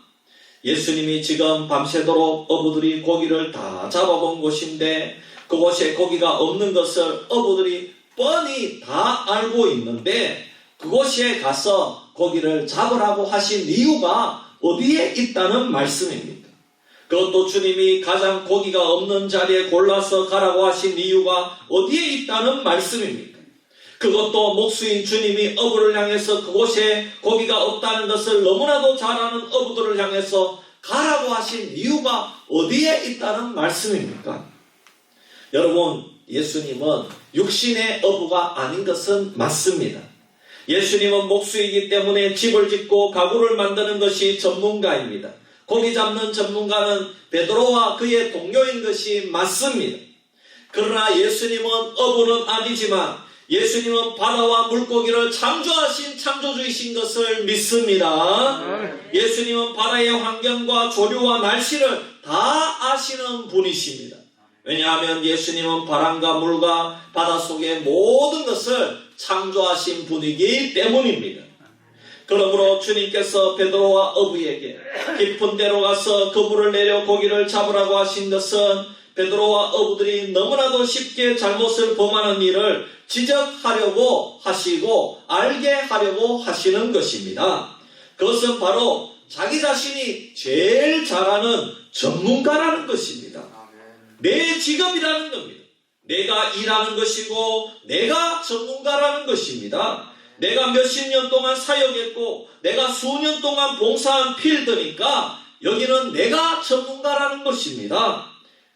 예수님이 지금 밤새도록 어부들이 고기를 다 잡아본 곳인데 그곳에 고기가 없는 것을 어부들이 뻔히 다 알고 있는데 그곳에 가서 고기를 잡으라고 하신 이유가 어디에 있다는 말씀입니까? 그것도 주님이 가장 고기가 없는 자리에 골라서 가라고 하신 이유가 어디에 있다는 말씀입니까? 그것도 목수인 주님이 어부를 향해서 그곳에 고기가 없다는 것을 너무나도 잘 아는 어부들을 향해서 가라고 하신 이유가 어디에 있다는 말씀입니까? 여러분, 예수님은 육신의 어부가 아닌 것은 맞습니다. 예수님은 목수이기 때문에 집을 짓고 가구를 만드는 것이 전문가입니다. 고기 잡는 전문가는 베드로와 그의 동료인 것이 맞습니다. 그러나 예수님은 어부는 아니지만 예수님은 바다와 물고기를 창조하신 창조주이신 것을 믿습니다. 예수님은 바다의 환경과 조류와 날씨를 다 아시는 분이십니다. 왜냐하면 예수님은 바람과 물과 바닷속의 모든 것을 창조하신 분이기 때문입니다. 그러므로 주님께서 베드로와 어부에게 깊은 데로 가서 그물을 내려 고기를 잡으라고 하신 것은 베드로와 어부들이 너무나도 쉽게 잘못을 범하는 일을 지적하려고 하시고 알게 하려고 하시는 것입니다. 그것은 바로 자기 자신이 제일 잘하는 전문가라는 것입니다. 내 직업이라는 겁니다. 내가 일하는 것이고 내가 전문가라는 것입니다. 내가 몇십 년 동안 사역했고 내가 수년 동안 봉사한 필드니까 여기는 내가 전문가라는 것입니다.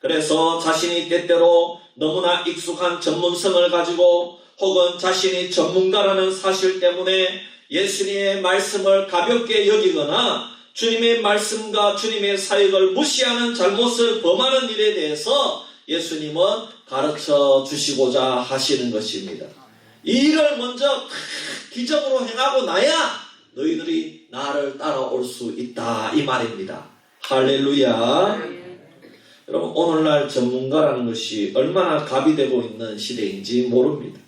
그래서 자신이 때때로 너무나 익숙한 전문성을 가지고 혹은 자신이 전문가라는 사실 때문에 예수님의 말씀을 가볍게 여기거나 주님의 말씀과 주님의 사역을 무시하는 잘못을 범하는 일에 대해서 예수님은 가르쳐 주시고자 하시는 것입니다. 이 일을 먼저 기적으로 행하고 나야 너희들이 나를 따라올 수 있다 이 말입니다. 할렐루야. 여러분 오늘날 전문가라는 것이 얼마나 갑이되고 있는 시대인지 모릅니다.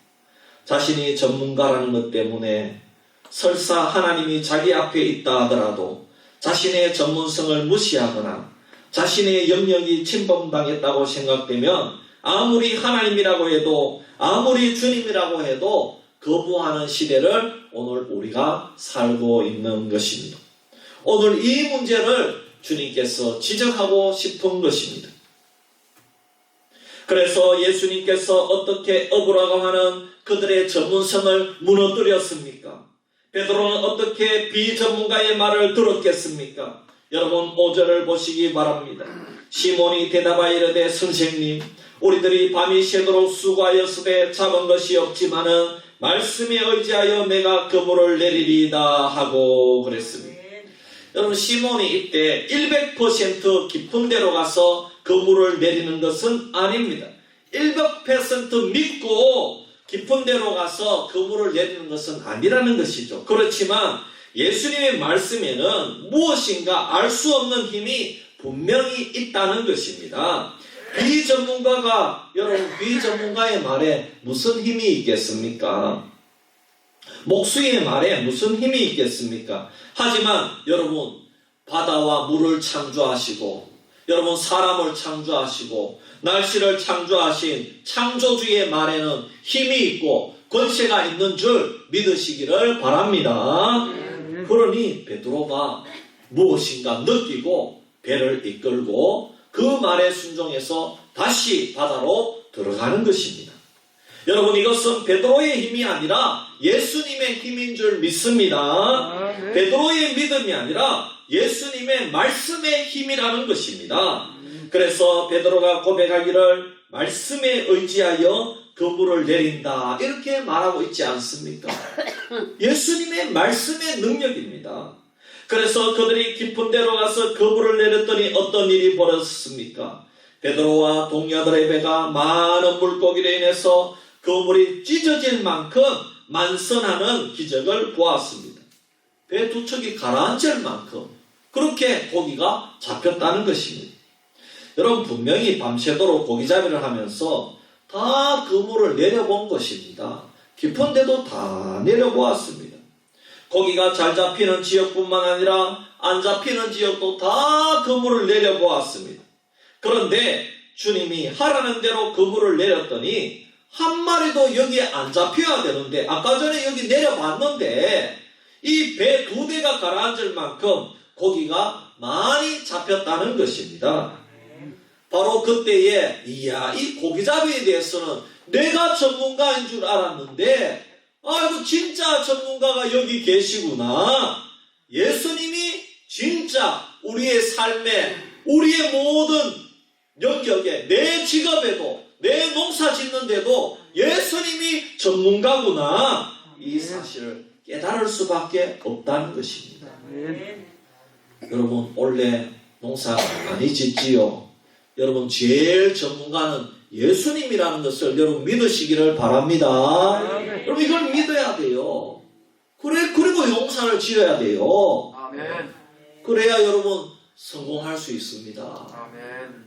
자신이 전문가라는 것 때문에 설사 하나님이 자기 앞에 있다 하더라도 자신의 전문성을 무시하거나 자신의 영역이 침범당했다고 생각되면 아무리 하나님이라고 해도 아무리 주님이라고 해도 거부하는 시대를 오늘 우리가 살고 있는 것입니다. 오늘 이 문제를 주님께서 지적하고 싶은 것입니다. 그래서 예수님께서 어떻게 어부라고 하는 그들의 전문성을 무너뜨렸습니까? 베드로는 어떻게 비전문가의 말을 들었겠습니까? 여러분 5절을 보시기 바랍니다. 시몬이 대답하여 이르되 선생님 우리들이 밤이 새도록 수고하였으되 잡은 것이 없지만은 말씀에 의지하여 내가 그물을 내리리이다 하고 그랬습니다. 여러분 시몬이 이때 100% 깊은 데로 가서 그물을 내리는 것은 아닙니다. 100% 믿고 깊은 데로 가서 그물을 내리는 것은 아니라는 것이죠. 그렇지만 예수님의 말씀에는 무엇인가 알 수 없는 힘이 분명히 있다는 것입니다. 여러분 비전문가의 말에 무슨 힘이 있겠습니까? 목수의 말에 무슨 힘이 있겠습니까? 하지만 여러분 바다와 물을 창조하시고 여러분 사람을 창조하시고 날씨를 창조하신 창조주의 말에는 힘이 있고 권세가 있는 줄 믿으시기를 바랍니다. 그러니 베드로가 무엇인가 느끼고 배를 이끌고 그 말에 순종해서 다시 바다로 들어가는 것입니다. 여러분 이것은 베드로의 힘이 아니라 예수님의 힘인 줄 믿습니다. 베드로의 믿음이 아니라 예수님의 말씀의 힘이라는 것입니다. 그래서 베드로가 고백하기를 말씀에 의지하여 그물을 내린다 이렇게 말하고 있지 않습니까? 예수님의 말씀의 능력입니다. 그래서 그들이 깊은 데로 가서 그물을 내렸더니 어떤 일이 벌어졌습니까? 베드로와 동료들의 배가 많은 물고기로 인해서 그물이 찢어질 만큼 만선하는 기적을 보았습니다. 배 두 척이 가라앉을 만큼 그렇게 고기가 잡혔다는 것입니다. 여러분 분명히 밤새도록 고기잡이를 하면서 다 그물을 내려본 것입니다. 깊은 데도 다 내려보았습니다. 고기가 잘 잡히는 지역뿐만 아니라 안 잡히는 지역도 다 그물을 내려보았습니다. 그런데 주님이 하라는 대로 그물을 내렸더니 한 마리도 여기에 안 잡혀야 되는데 아까 전에 여기 내려봤는데 이 배 두 대가 가라앉을 만큼 고기가 많이 잡혔다는 것입니다. 바로 그때에 이 고기잡이에 대해서는 내가 전문가인 줄 알았는데 아이고 진짜 전문가가 여기 계시구나. 예수님이 진짜 우리의 삶에 우리의 모든 영역에 내 직업에도 내 농사 짓는데도 예수님이 전문가구나. 이 사실을 깨달을 수밖에 없다는 것입니다. 여러분 원래 농사 많이 짓지요. 여러분 제일 전문가는 예수님이라는 것을 여러분 믿으시기를 바랍니다. 여러분 이걸 믿어야 돼요. 그리고 용사를 지어야 돼요. 아멘. 그래야 여러분 성공할 수 있습니다. 아멘.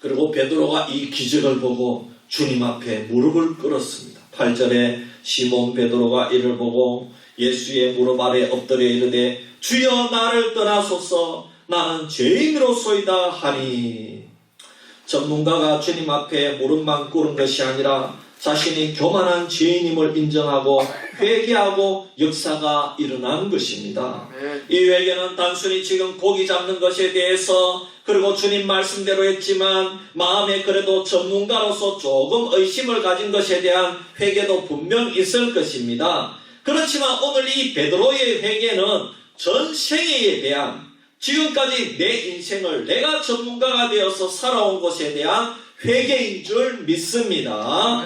그리고 베드로가 이 기적을 보고 주님 앞에 무릎을 꿇었습니다. 8절에 시몬 베드로가 이를 보고 예수의 무릎 아래 엎드려 이르되 주여 나를 떠나소서 나는 죄인으로소이다 하니. 전문가가 주님 앞에 무릎만 꿇은 것이 아니라 자신이 교만한 죄인임을 인정하고 회개하고 역사가 일어난 것입니다. 이 회개는 단순히 지금 고기 잡는 것에 대해서 그리고 주님 말씀대로 했지만 마음에 그래도 전문가로서 조금 의심을 가진 것에 대한 회개도 분명 있을 것입니다. 그렇지만 오늘 이 베드로의 회개는 전 생애에 대한 지금까지 내 인생을 내가 전문가가 되어서 살아온 것에 대한 회개인 줄 믿습니다.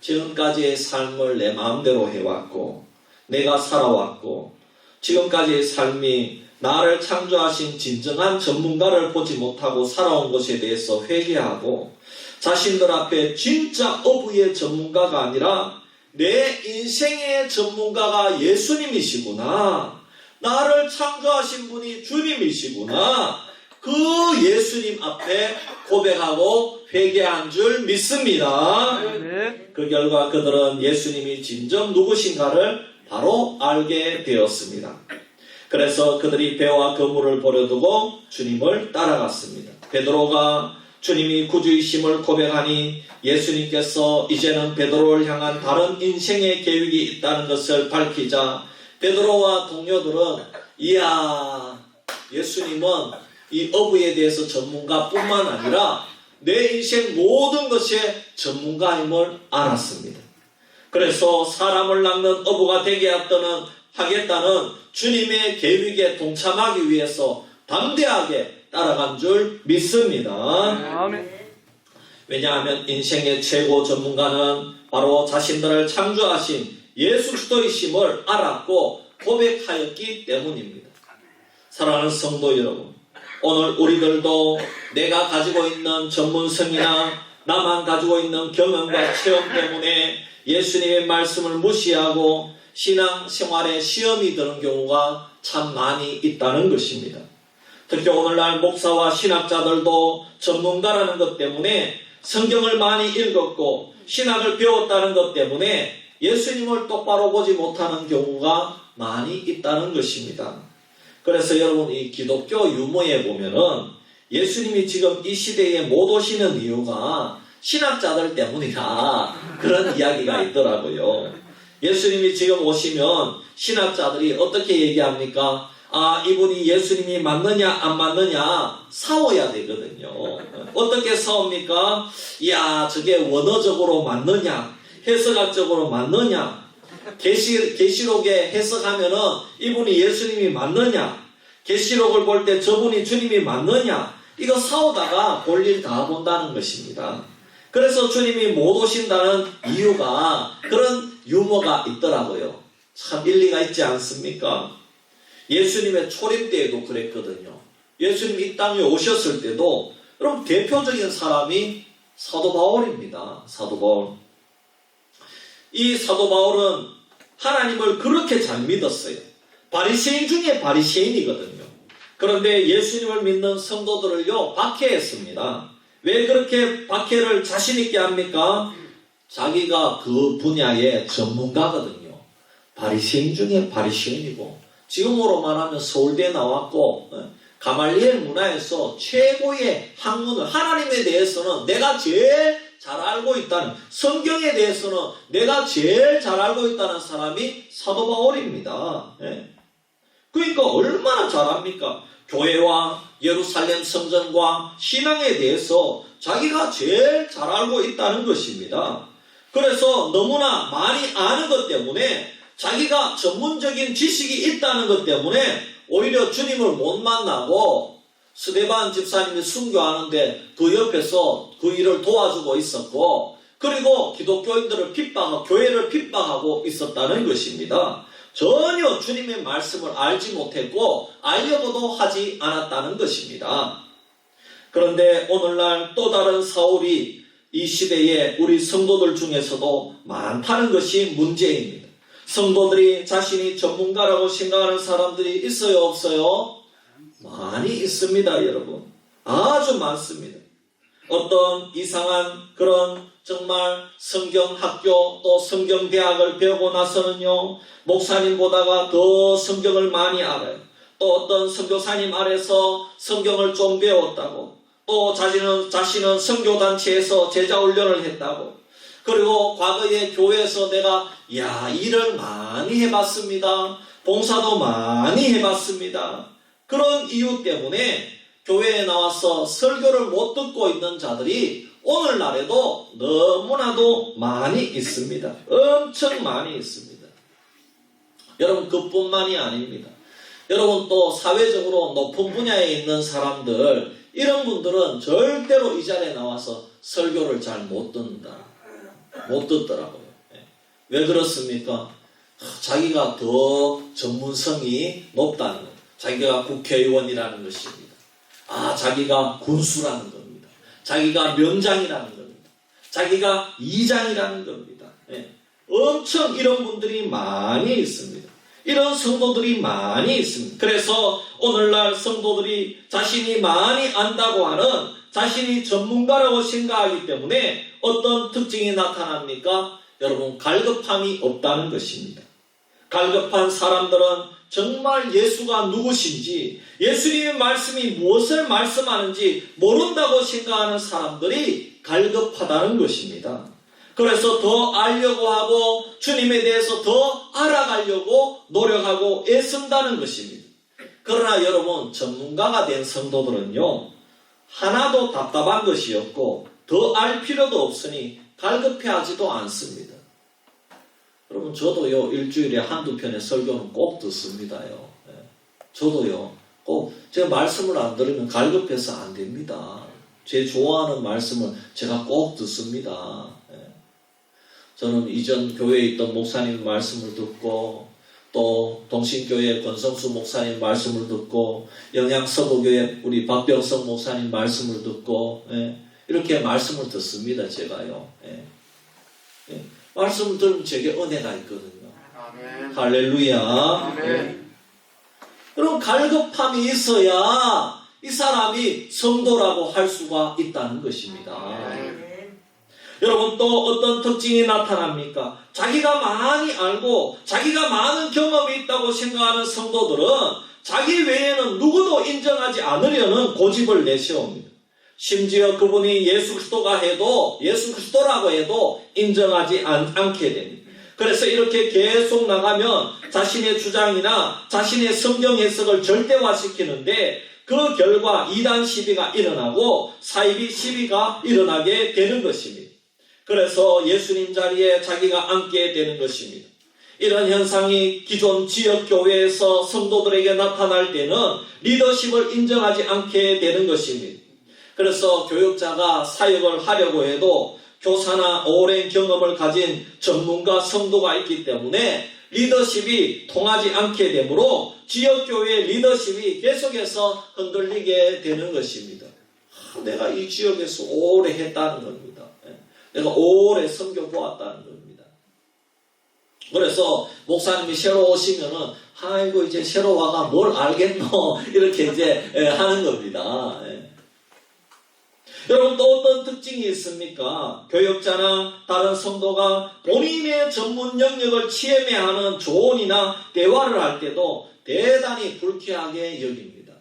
지금까지의 삶을 내 마음대로 해왔고 내가 살아왔고 지금까지의 삶이 나를 창조하신 진정한 전문가를 보지 못하고 살아온 것에 대해서 회개하고 자신들 앞에 진짜 어부의 전문가가 아니라 내 인생의 전문가가 예수님이시구나. 나를 창조하신 분이 주님이시구나. 그 예수님 앞에 고백하고 회개한 줄 믿습니다. 그 결과 그들은 예수님이 진정 누구신가를 바로 알게 되었습니다. 그래서 그들이 배와 그물을 버려두고 주님을 따라갔습니다. 베드로가 주님이 구주이심을 고백하니 예수님께서 이제는 베드로를 향한 다른 인생의 계획이 있다는 것을 밝히자 베드로와 동료들은 이야, 예수님은 이 어부에 대해서 전문가뿐만 아니라 내 인생 모든 것의 전문가임을 알았습니다. 그래서 사람을 낚는 어부가 되게 하겠다는 주님의 계획에 동참하기 위해서 담대하게 따라간 줄 믿습니다. 왜냐하면 인생의 최고 전문가는 바로 자신들을 창조하신 예수 그리스도이심을 알았고 고백하였기 때문입니다. 사랑하는 성도 여러분, 오늘 우리들도 내가 가지고 있는 전문성이나 나만 가지고 있는 경험과 체험 때문에 예수님의 말씀을 무시하고 신앙생활에 시험이 드는 경우가 참 많이 있다는 것입니다. 특히 오늘날 목사와 신학자들도 전문가라는 것 때문에 성경을 많이 읽었고 신학을 배웠다는 것 때문에 예수님을 똑바로 보지 못하는 경우가 많이 있다는 것입니다. 그래서 여러분 이 기독교 유머에 보면은 예수님이 지금 이 시대에 못 오시는 이유가 신학자들 때문이다 그런 이야기가 있더라고요. 예수님이 지금 오시면 신학자들이 어떻게 얘기합니까? 아, 이분이 예수님이 맞느냐 안 맞느냐 싸워야 되거든요. 어떻게 싸웁니까? 이야, 저게 원어적으로 맞느냐 해석학적으로 맞느냐, 계시록에 해석하면은 이분이 예수님이 맞느냐, 계시록을 볼 때 저분이 주님이 맞느냐, 이거 싸우다가 볼일 다 본다는 것입니다. 그래서 주님이 못 오신다는 이유가 그런 유머가 있더라고요. 참 일리가 있지 않습니까? 예수님의 초림 때에도 그랬거든요. 예수님이 이 땅에 오셨을 때도 여러분 대표적인 사람이 사도 바울입니다. 사도 바울. 이 사도 바울은 하나님을 그렇게 잘 믿었어요. 바리새인 중에 바리새인이거든요. 그런데 예수님을 믿는 성도들을요 박해했습니다. 왜 그렇게 박해를 자신 있게 합니까? 자기가 그 분야의 전문가거든요. 바리새인 중에 바리새인이고 지금으로 말하면 서울대에 나왔고 가말리엘 문화에서 최고의 학문을 하나님에 대해서는 내가 제일 잘 알고 있다는, 성경에 대해서는 내가 제일 잘 알고 있다는 사람이 사도 바울입니다. 그러니까 얼마나 잘합니까? 교회와 예루살렘 성전과 신앙에 대해서 자기가 제일 잘 알고 있다는 것입니다. 그래서 너무나 많이 아는 것 때문에 자기가 전문적인 지식이 있다는 것 때문에 오히려 주님을 못 만나고 스데반 집사님이 순교하는데 그 옆에서 그 일을 도와주고 있었고, 그리고 기독교인들을 핍박하고 교회를 핍박하고 있었다는 것입니다. 전혀 주님의 말씀을 알지 못했고 알려고도 하지 않았다는 것입니다. 그런데 오늘날 또 다른 사울이 이 시대에 우리 성도들 중에서도 많다는 것이 문제입니다. 성도들이 자신이 전문가라고 생각하는 사람들이 있어요, 없어요? 많이 있습니다, 여러분. 아주 많습니다. 어떤 이상한 그런 정말 성경학교 또 성경대학을 배우고 나서는요, 목사님보다가 더 성경을 많이 알아요. 또 어떤 선교사님 아래서 성경을 좀 배웠다고, 또 자신은 선교단체에서 제자훈련을 했다고, 그리고 과거에 교회에서 내가 일을 많이 해봤습니다. 봉사도 많이 해봤습니다. 그런 이유 때문에 교회에 나와서 설교를 못 듣고 있는 자들이 오늘날에도 너무나도 많이 있습니다. 엄청 많이 있습니다. 여러분, 그뿐만이 아닙니다. 여러분, 또 사회적으로 높은 분야에 있는 사람들, 이런 분들은 절대로 이 자리에 나와서 설교를 잘 못 듣더라고요. 왜 그렇습니까? 자기가 더 전문성이 높다는 것, 자기가 국회의원이라는 것입니다. 자기가 군수라는 겁니다. 자기가 면장이라는 겁니다. 자기가 이장이라는 겁니다. 엄청 이런 분들이 많이 있습니다. 이런 성도들이 많이 있습니다. 그래서 오늘날 성도들이 자신이 많이 안다고 하는, 자신이 전문가라고 생각하기 때문에 어떤 특징이 나타납니까? 여러분, 갈급함이 없다는 것입니다. 갈급한 사람들은 정말 예수가 누구신지, 예수님의 말씀이 무엇을 말씀하는지 모른다고 생각하는 사람들이 갈급하다는 것입니다. 그래서 더 알려고 하고 주님에 대해서 더 알아가려고 노력하고 애쓴다는 것입니다. 그러나 여러분, 전문가가 된 성도들은요, 하나도 답답한 것이 없고 더 알 필요도 없으니 갈급해하지도 않습니다. 여러분, 저도요, 일주일에 한두 편의 설교는 꼭 듣습니다요. 저도요, 꼭 제가 말씀을 안 들으면 갈급해서 안 됩니다. 제 좋아하는 말씀을 제가 꼭 듣습니다. 저는 이전 교회에 있던 목사님 말씀을 듣고, 또 동신교회 권성수 목사님 말씀을 듣고, 영양서구교회 우리 박병성 목사님 말씀을 듣고, 이렇게 말씀을 듣습니다, 제가요. 말씀을 들으면 제게 은혜가 있거든요. 아멘. 할렐루야. 아멘. 그럼 갈급함이 있어야 이 사람이 성도라고 할 수가 있다는 것입니다. 여러분, 또 어떤 특징이 나타납니까? 자기가 많이 알고 자기가 많은 경험이 있다고 생각하는 성도들은 자기 외에는 누구도 인정하지 않으려는 고집을 내세웁니다. 심지어 그분이 예수 그리스도라고 해도 인정하지 않게 됩니다. 그래서 이렇게 계속 나가면 자신의 주장이나 자신의 성경 해석을 절대화시키는데, 그 결과 이단 시비가 일어나고 사이비 시비가 일어나게 되는 것입니다. 그래서 예수님 자리에 자기가 앉게 되는 것입니다. 이런 현상이 기존 지역교회에서 성도들에게 나타날 때는 리더십을 인정하지 않게 되는 것입니다. 그래서 교육자가 사역을 하려고 해도 교사나 오랜 경험을 가진 전문가 성도가 있기 때문에 리더십이 통하지 않게 되므로 지역교회의 리더십이 계속해서 흔들리게 되는 것입니다. 내가 이 지역에서 오래 했다는 겁니다. 내가 오래 섬겨보았다는 겁니다. 그래서 목사님이 새로 오시면은, 아이고, 이제 새로 와가 뭘 알겠노? 이렇게 이제 하는 겁니다. 여러분, 또 어떤 특징이 있습니까? 교역자나 다른 성도가 본인의 전문 영역을 체험해야 하는 조언이나 대화를 할 때도 대단히 불쾌하게 여깁니다.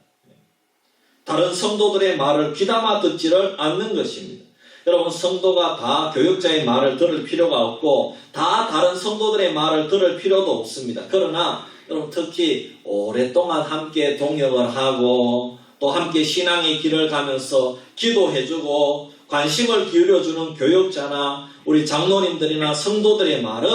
다른 성도들의 말을 귀담아 듣지를 않는 것입니다. 여러분, 성도가 다 교역자의 말을 들을 필요가 없고 다 다른 성도들의 말을 들을 필요도 없습니다. 그러나 여러분, 특히 오랫동안 함께 동역을 하고 또 함께 신앙의 길을 가면서 기도해주고 관심을 기울여주는 교역자나 우리 장로님들이나 성도들의 말은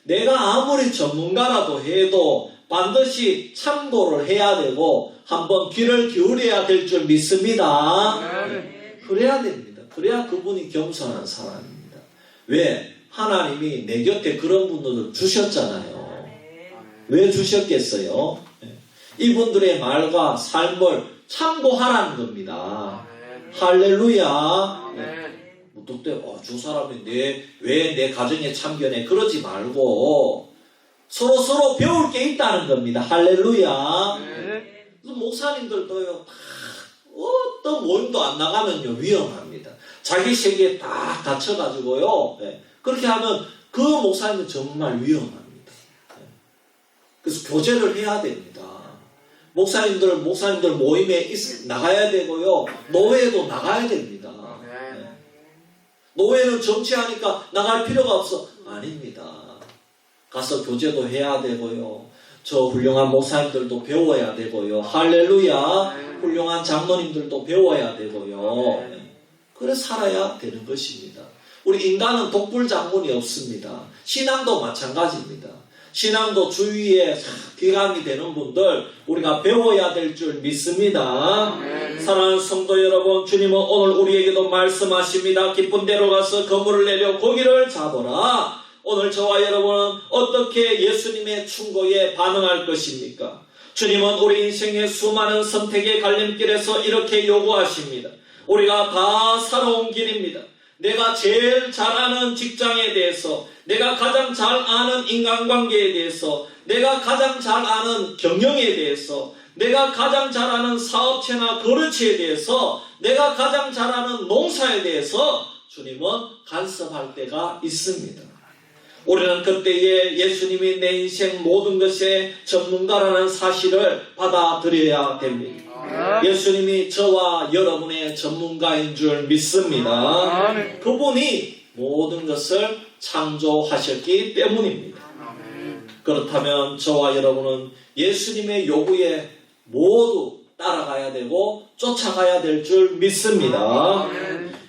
내가 아무리 전문가라도 해도 반드시 참고를 해야 되고 한번 귀를 기울여야 될 줄 믿습니다. 그래야 됩니다. 그래야 그분이 겸손한 사람입니다. 왜? 하나님이 내 곁에 그런 분들을 주셨잖아요. 왜 주셨겠어요? 이분들의 말과 삶을 참고하라는 겁니다. 할렐루야. 아멘. 무뚝대, 저 사람이 왜 내 가정에 참견해? 그러지 말고 서로 배울 게 있다는 겁니다. 할렐루야. 그래서 목사님들도요, 다 어떤 모임도 안 나가면요, 위험합니다. 자기 세계에 딱 갇혀가지고요, 그렇게 하면 그 목사님은 정말 위험합니다. 그래서 교제를 해야 됩니다. 목사님들 모임에 나가야 되고요, 노회에도 나가야 됩니다. 노회는 정치하니까 나갈 필요가 없어. 아닙니다. 가서 교제도 해야 되고요. 저 훌륭한 목사님들도 배워야 되고요. 할렐루야. 훌륭한 장로님들도 배워야 되고요. 그래 살아야 되는 것입니다. 우리 인간은 독불장군이 없습니다. 신앙도 마찬가지입니다. 신앙도 주위에 귀감이 되는 분들 우리가 배워야 될 줄 믿습니다. 사랑하는 성도 여러분, 주님은 오늘 우리에게도 말씀하십니다. 깊은 데로 가서 그물을 내려 고기를 잡으라. 오늘 저와 여러분은 어떻게 예수님의 충고에 반응할 것입니까? 주님은 우리 인생의 수많은 선택의 갈림길에서 이렇게 요구하십니다. 우리가 다 살아온 길입니다. 내가 제일 잘 아는 직장에 대해서, 내가 가장 잘 아는 인간관계에 대해서, 내가 가장 잘 아는 경영에 대해서, 내가 가장 잘 아는 사업체나 거래처에 대해서, 내가 가장 잘 아는 농사에 대해서 주님은 간섭할 때가 있습니다. 우리는 그때에 예수님이 내 인생 모든 것의 전문가라는 사실을 받아들여야 됩니다. 예수님이 저와 여러분의 전문가인 줄 믿습니다. 그분이 모든 것을 창조하셨기 때문입니다. 그렇다면 저와 여러분은 예수님의 요구에 모두 따라가야 되고 쫓아가야 될 줄 믿습니다.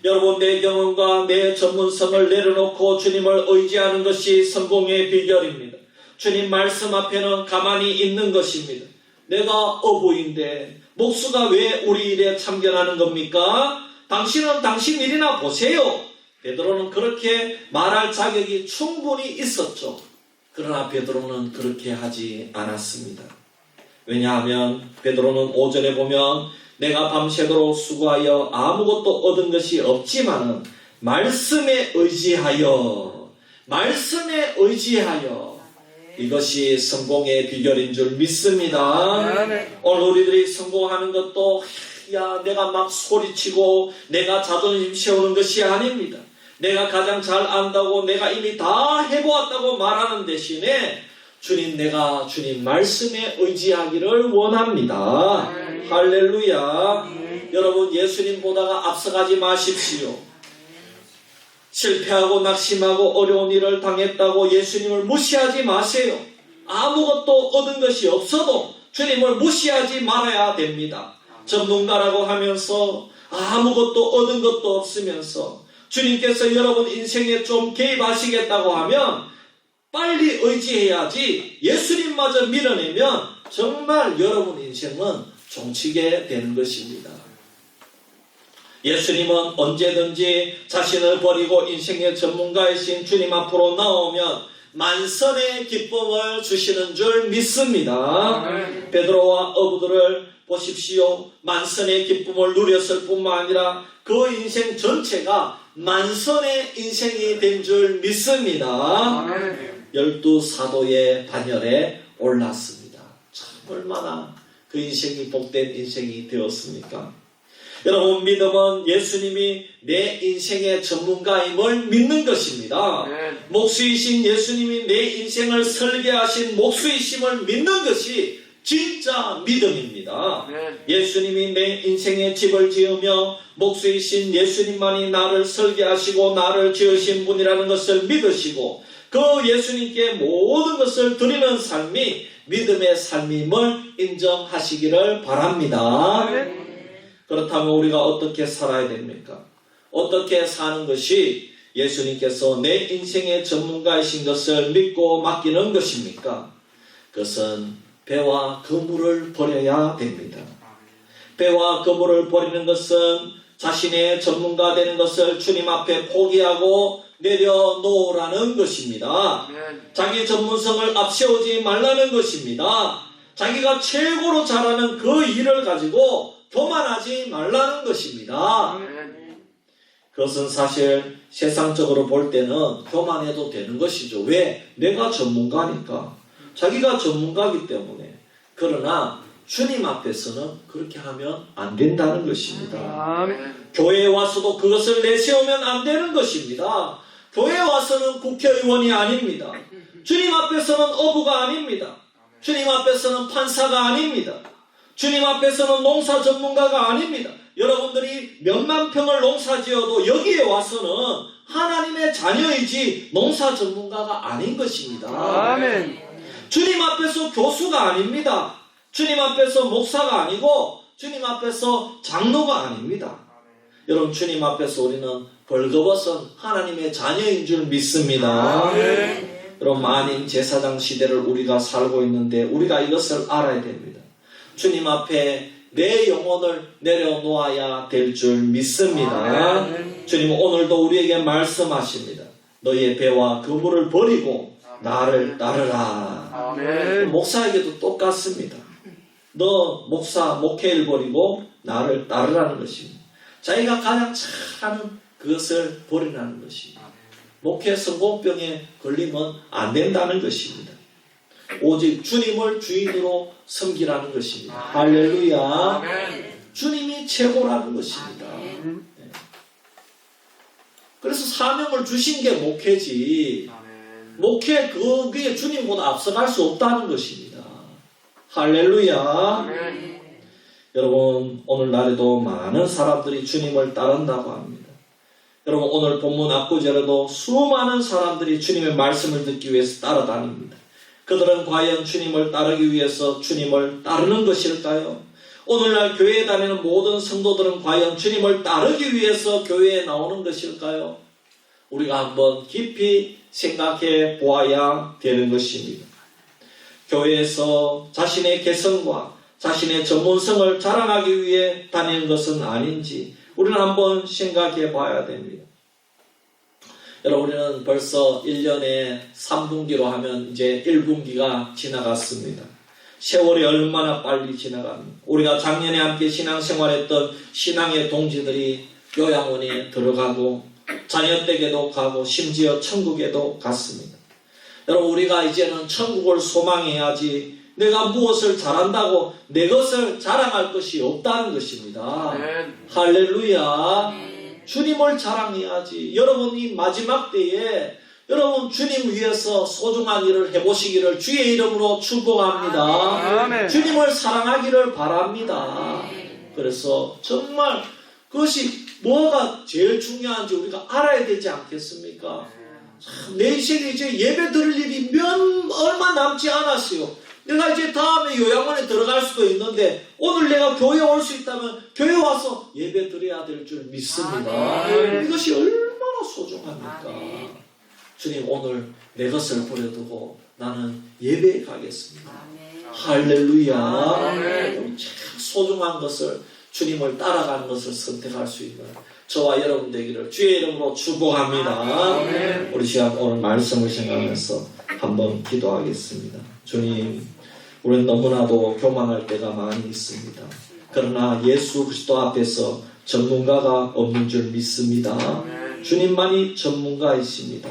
여러분, 내 경험과 내 전문성을 내려놓고 주님을 의지하는 것이 성공의 비결입니다. 주님 말씀 앞에는 가만히 있는 것입니다. 내가 어부인데 목수가 왜 우리 일에 참견하는 겁니까? 당신은 당신 일이나 보세요. 베드로는 그렇게 말할 자격이 충분히 있었죠. 그러나 베드로는 그렇게 하지 않았습니다. 왜냐하면 베드로는 5절에 보면 내가 밤새도록 수고하여 아무것도 얻은 것이 없지만은 말씀에 의지하여 이것이 성공의 비결인 줄 믿습니다. 오늘 우리들이 성공하는 것도 내가 막 소리치고 내가 자존심 세우는 것이 아닙니다. 내가 가장 잘 안다고 내가 이미 다 해보았다고 말하는 대신에 주님 말씀에 의지하기를 원합니다. 할렐루야. 여러분, 예수님 보다가 앞서가지 마십시오. 실패하고 낙심하고 어려운 일을 당했다고 예수님을 무시하지 마세요. 아무것도 얻은 것이 없어도 주님을 무시하지 말아야 됩니다. 전문가라고 하면서 아무것도 얻은 것도 없으면서 주님께서 여러분 인생에 좀 개입하시겠다고 하면 빨리 의지해야지 예수님마저 밀어내면 정말 여러분 인생은 종치게 되는 것입니다. 예수님은 언제든지 자신을 버리고 인생의 전문가이신 주님 앞으로 나오면 만선의 기쁨을 주시는 줄 믿습니다. 베드로와 어부들을 보십시오. 만선의 기쁨을 누렸을 뿐만 아니라 그 인생 전체가 만선의 인생이 된 줄 믿습니다. 12사도의 반열에 올랐습니다. 참 얼마나 그 인생이 복된 인생이 되었습니까? 여러분, 믿음은 예수님이 내 인생의 전문가임을 믿는 것입니다. 목수이신 예수님이 내 인생을 설계하신 목수이심을 믿는 것이 진짜 믿음입니다. 예수님이 내 인생의 집을 지으며 목수이신 예수님만이 나를 설계하시고 나를 지으신 분이라는 것을 믿으시고 그 예수님께 모든 것을 드리는 삶이 믿음의 삶임을 인정하시기를 바랍니다. 그렇다면 우리가 어떻게 살아야 됩니까? 어떻게 사는 것이 예수님께서 내 인생의 전문가이신 것을 믿고 맡기는 것입니까? 그것은 배와 그물을 버려야 됩니다. 배와 그물을 버리는 것은 자신의 전문가 되는 것을 주님 앞에 포기하고 내려놓으라는 것입니다. 자기 전문성을 앞세우지 말라는 것입니다. 자기가 최고로 잘하는 그 일을 가지고 교만하지 말라는 것입니다. 아멘. 그것은 사실 세상적으로 볼 때는 교만해도 되는 것이죠. 왜? 내가 전문가니까. 자기가 전문가이기 때문에. 그러나 주님 앞에서는 그렇게 하면 안 된다는 것입니다. 아멘. 교회에 와서도 그것을 내세우면 안 되는 것입니다. 교회에 와서는 국회의원이 아닙니다. 주님 앞에서는 어부가 아닙니다. 주님 앞에서는 판사가 아닙니다. 주님 앞에서는 농사 전문가가 아닙니다. 여러분들이 몇만 평을 농사지어도 여기에 와서는 하나님의 자녀이지 농사 전문가가 아닌 것입니다. 아멘. 주님 앞에서 교수가 아닙니다. 주님 앞에서 목사가 아니고 주님 앞에서 장로가 아닙니다. 여러분, 주님 앞에서 우리는 벌거벗은 하나님의 자녀인 줄 믿습니다. 아멘. 여러분, 만인 제사장 시대를 우리가 살고 있는데 우리가 이것을 알아야 됩니다. 주님 앞에 내 영혼을 내려놓아야 될 줄 믿습니다. 주님은 오늘도 우리에게 말씀하십니다. 너희의 배와 그물을 버리고 나를 따르라. 아멘. 목사에게도 똑같습니다. 너 목사, 목회를 버리고 나를 따르라는 것입니다. 자기가 가장 잘하는 그것을 버리라는 것입니다. 목회 성공병에 걸리면 안 된다는 것입니다. 오직 주님을 주인으로 섬기라는 것입니다. 할렐루야. 아멘. 주님이 최고라는 것입니다. 네. 그래서 사명을 주신 게 목회지, 아멘. 목회 그게 주님보다 앞서갈 수 없다는 것입니다. 할렐루야. 아멘. 여러분, 오늘날에도 많은 사람들이 주님을 따른다고 합니다. 여러분, 오늘 본문 앞구절에도 수많은 사람들이 주님의 말씀을 듣기 위해서 따라다닙니다. 그들은 과연 주님을 따르기 위해서 주님을 따르는 것일까요? 오늘날 교회에 다니는 모든 성도들은 과연 주님을 따르기 위해서 교회에 나오는 것일까요? 우리가 한번 깊이 생각해 보아야 되는 것입니다. 교회에서 자신의 개성과 자신의 전문성을 자랑하기 위해 다니는 것은 아닌지 우리는 한번 생각해 봐야 됩니다. 여러분, 우리는 벌써 1년에 3분기로 하면 이제 1분기가 지나갔습니다. 세월이 얼마나 빨리 지나갑니까? 우리가 작년에 함께 신앙생활했던 신앙의 동지들이 요양원에 들어가고 자녀댁에도 가고 심지어 천국에도 갔습니다. 여러분, 우리가 이제는 천국을 소망해야지 내가 무엇을 잘한다고 내 것을 자랑할 것이 없다는 것입니다. 아멘. 할렐루야. 주님을 자랑해야지. 여러분, 이 마지막 때에 여러분 주님 위해서 소중한 일을 해보시기를 주의 이름으로 축복합니다. 아멘. 주님을 사랑하기를 바랍니다. 그래서 정말 그것이 뭐가 제일 중요한지 우리가 알아야 되지 않겠습니까? 참, 내 인생에 이제 예배 드릴 일이 얼마 남지 않았어요. 내가 이제 다음에 요양원에 들어갈 수도 있는데 오늘 내가 교회에 올 수 있다면 교회 와서 예배 드려야 될 줄 믿습니다. 아멘. 이것이 얼마나 소중합니까? 주님, 오늘 내 것을 버려두고 나는 예배에 가겠습니다. 할렐루야. 아멘. 참 소중한 것을 주님을 따라가는 것을 선택할 수 있는 저와 여러분 되기를 주의 이름으로 축복합니다. 아멘. 우리 시간 오늘 말씀을 생각하면서 한번 기도하겠습니다. 주님, 우리는 너무나도 교만할 때가 많이 있습니다. 그러나 예수 그리스도 앞에서 전문가가 없는 줄 믿습니다. 주님만이 전문가이십니다.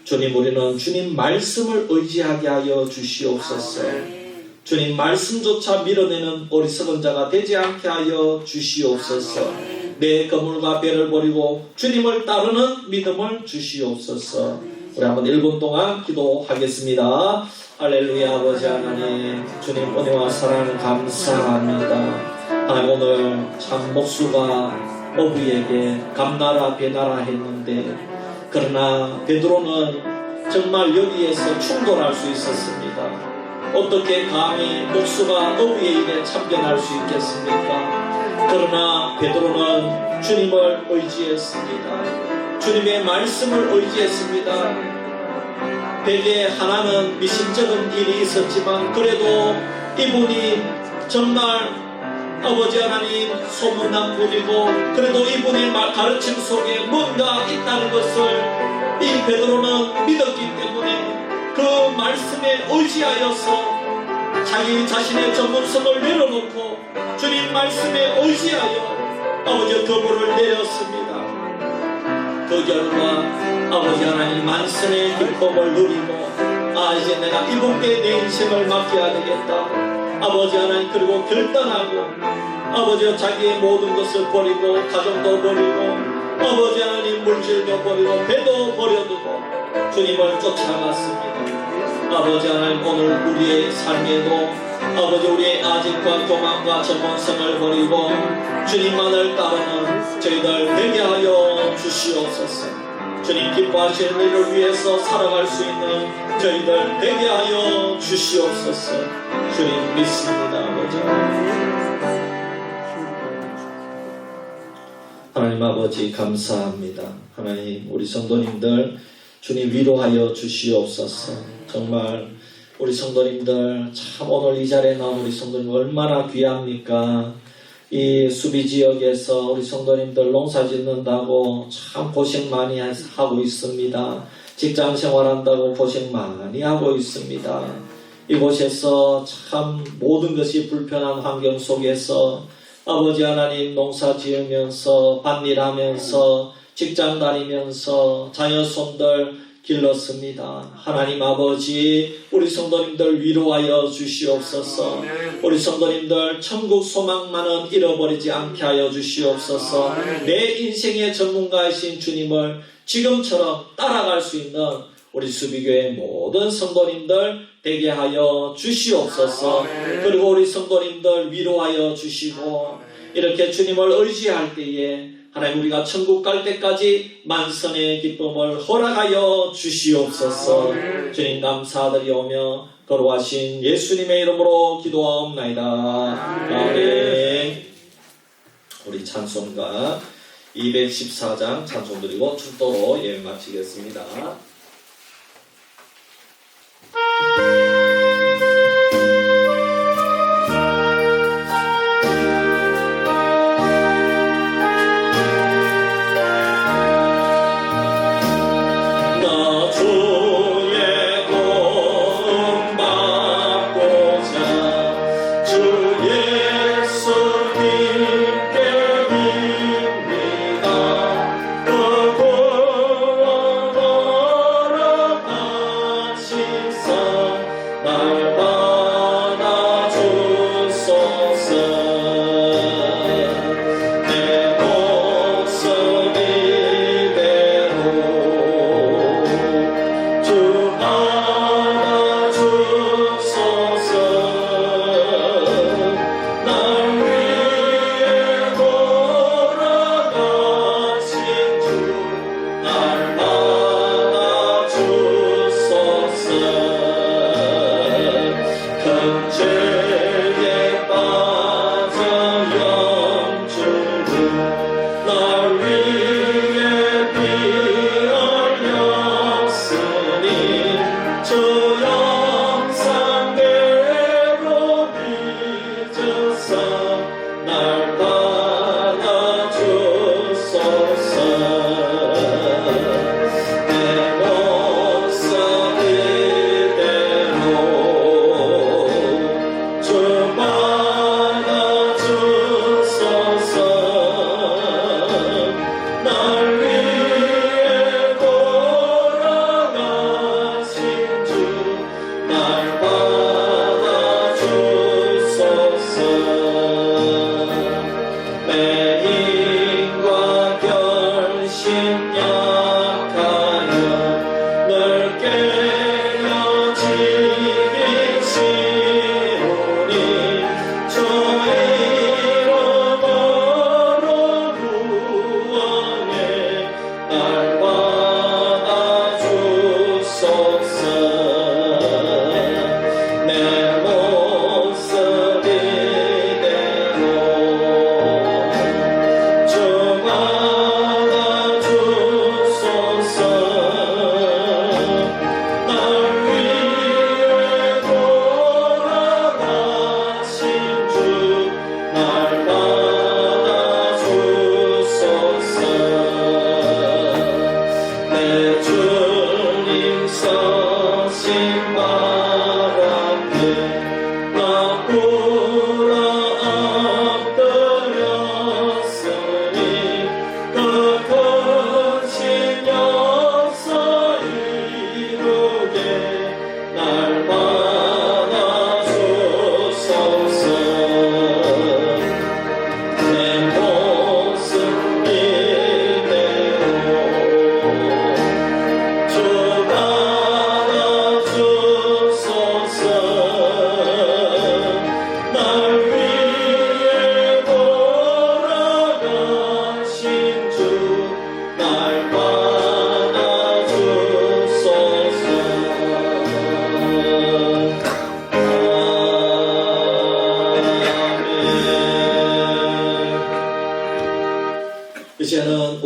주님, 우리는 주님 말씀을 의지하게 하여 주시옵소서. 주님 말씀조차 밀어내는 어리석은 자가 되지 않게 하여 주시옵소서. 내 거물과 배를 버리고 주님을 따르는 믿음을 주시옵소서. 우리 한번 1분 동안 기도하겠습니다. 할렐루야. 아버지 하나님, 주님 은혜와 사랑 감사합니다. 하나님, 오늘 참 목수가 어부에게 감나라 배나라 했는데 그러나 베드로는 정말 여기에서 충돌할 수 있었습니다. 어떻게 감히 목수가 어부의 일에 참견할 수 있겠습니까? 그러나 베드로는 주님을 의지했습니다. 주님의 말씀을 의지했습니다. 베개 하나는 미심쩍은 일이 있었지만 그래도 이분이 정말 아버지 하나님 소문난 분이고 그래도 이분의 가르침 속에 뭔가 있다는 것을 이 베드로는 믿었기 때문에 그 말씀에 의지하여서 자기 자신의 전문성을 내려놓고 주님 말씀에 의지하여 아버지 거부를 내렸습니다. 그 결과 아버지 하나님 만선의 기쁨을 누리고 이제 내가 이분께 내 인생을 맡겨야 되겠다. 아버지 하나님 그리고 결단하고 아버지 자기의 모든 것을 버리고 가정도 버리고 아버지 하나님 물질도 버리고 배도 버려두고 주님을 쫓아갔습니다. 아버지 하나님 오늘 우리의 삶에도 아버지 우리의 아직과 교만과 정원성을 버리고 주님만을 따르는 저희들 되게 하여 주시옵소서. 주님 기뻐하시는 일을 위해서 살아갈 수 있는 저희들 되게 하여 주시옵소서. 주님 믿습니다. 아버지 하나님 아버지 감사합니다. 하나님 우리 성도님들 주님 위로하여 주시옵소서. 정말 우리 성도님들 참 오늘 이 자리에 나온 우리 성도님 얼마나 귀합니까? 이 수비 지역에서 우리 성도님들 농사 짓는다고 참 고생 많이 하고 있습니다. 직장 생활한다고 고생 많이 하고 있습니다. 이곳에서 참 모든 것이 불편한 환경 속에서 아버지 하나님 농사 지으면서 밭일하면서 직장 다니면서 자녀손들 길렀습니다. 하나님 아버지 우리 성도님들 위로하여 주시옵소서. 우리 성도님들 천국 소망만은 잃어버리지 않게 하여 주시옵소서. 내 인생의 전문가이신 주님을 지금처럼 따라갈 수 있는 우리 수비교회 모든 성도님들 되게 하여 주시옵소서. 그리고 우리 성도님들 위로하여 주시고 이렇게 주님을 의지할 때에 하나님 우리가 천국 갈 때까지 만선의 기쁨을 허락하여 주시옵소서. 주님 감사드리오며 거룩하신 예수님의 이름으로 기도하옵나이다. 아멘. 우리 찬송가 214장 찬송 드리고 축도로 예배 마치겠습니다.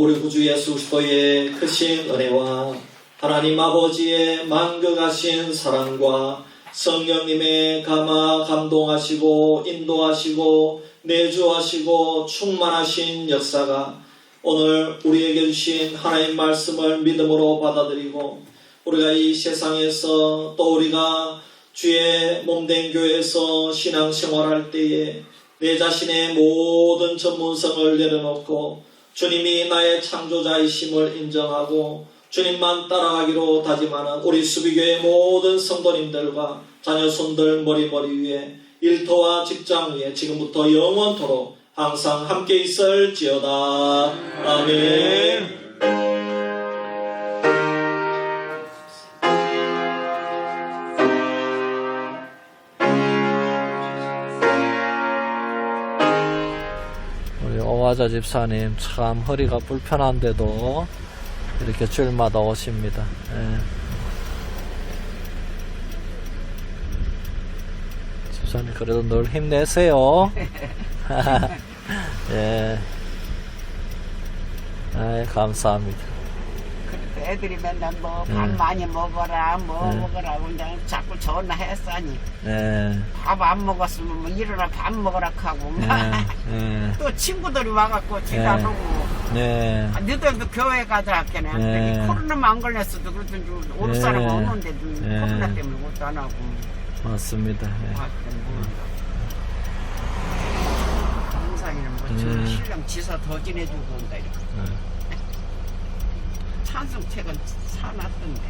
우리 구주 예수 그리스도의 크신 은혜와 하나님 아버지의 만극하신 사랑과 성령님의 감동하시고 인도하시고 내주하시고 충만하신 역사가 오늘 우리에게 주신 하나님 말씀을 믿음으로 받아들이고 우리가 이 세상에서 또 우리가 주의 몸된 교회에서 신앙생활할 때에 내 자신의 모든 전문성을 내려놓고 주님이 나의 창조자이심을 인정하고 주님만 따라가기로 다짐하는 우리 수비교회 모든 성도님들과 자녀손들 머리 위에 일터와 직장 위에 지금부터 영원토록 항상 함께 있을지어다. 아멘. 우리 오화자 집사님 참 허리가 불편한데도 이렇게 주일마다 오십니다. 예. 집사님 그래도 늘 힘내세요. 예. 아이, 감사합니다. 그래도 애들이 맨날 뭐 밥 많이 먹어라 먹어라 그냥 자꾸 전화했으니 예. 밥 안 먹었으면 뭐 일어나 밥 먹으라 하고 예. 또 친구들이 와갖고 지나보고 네. 너희들도 교회 가자 했겠네. 네. 코로나만 안 걸렸어도 그래도 올 네. 사람 없는데도 네. 코로나 때문에 못도 안 하고 맞습니다. 예. 동상이는 뭐 지금 신랑 지사 더 지내주고 온다 이렇게 찬송책은 사놨던데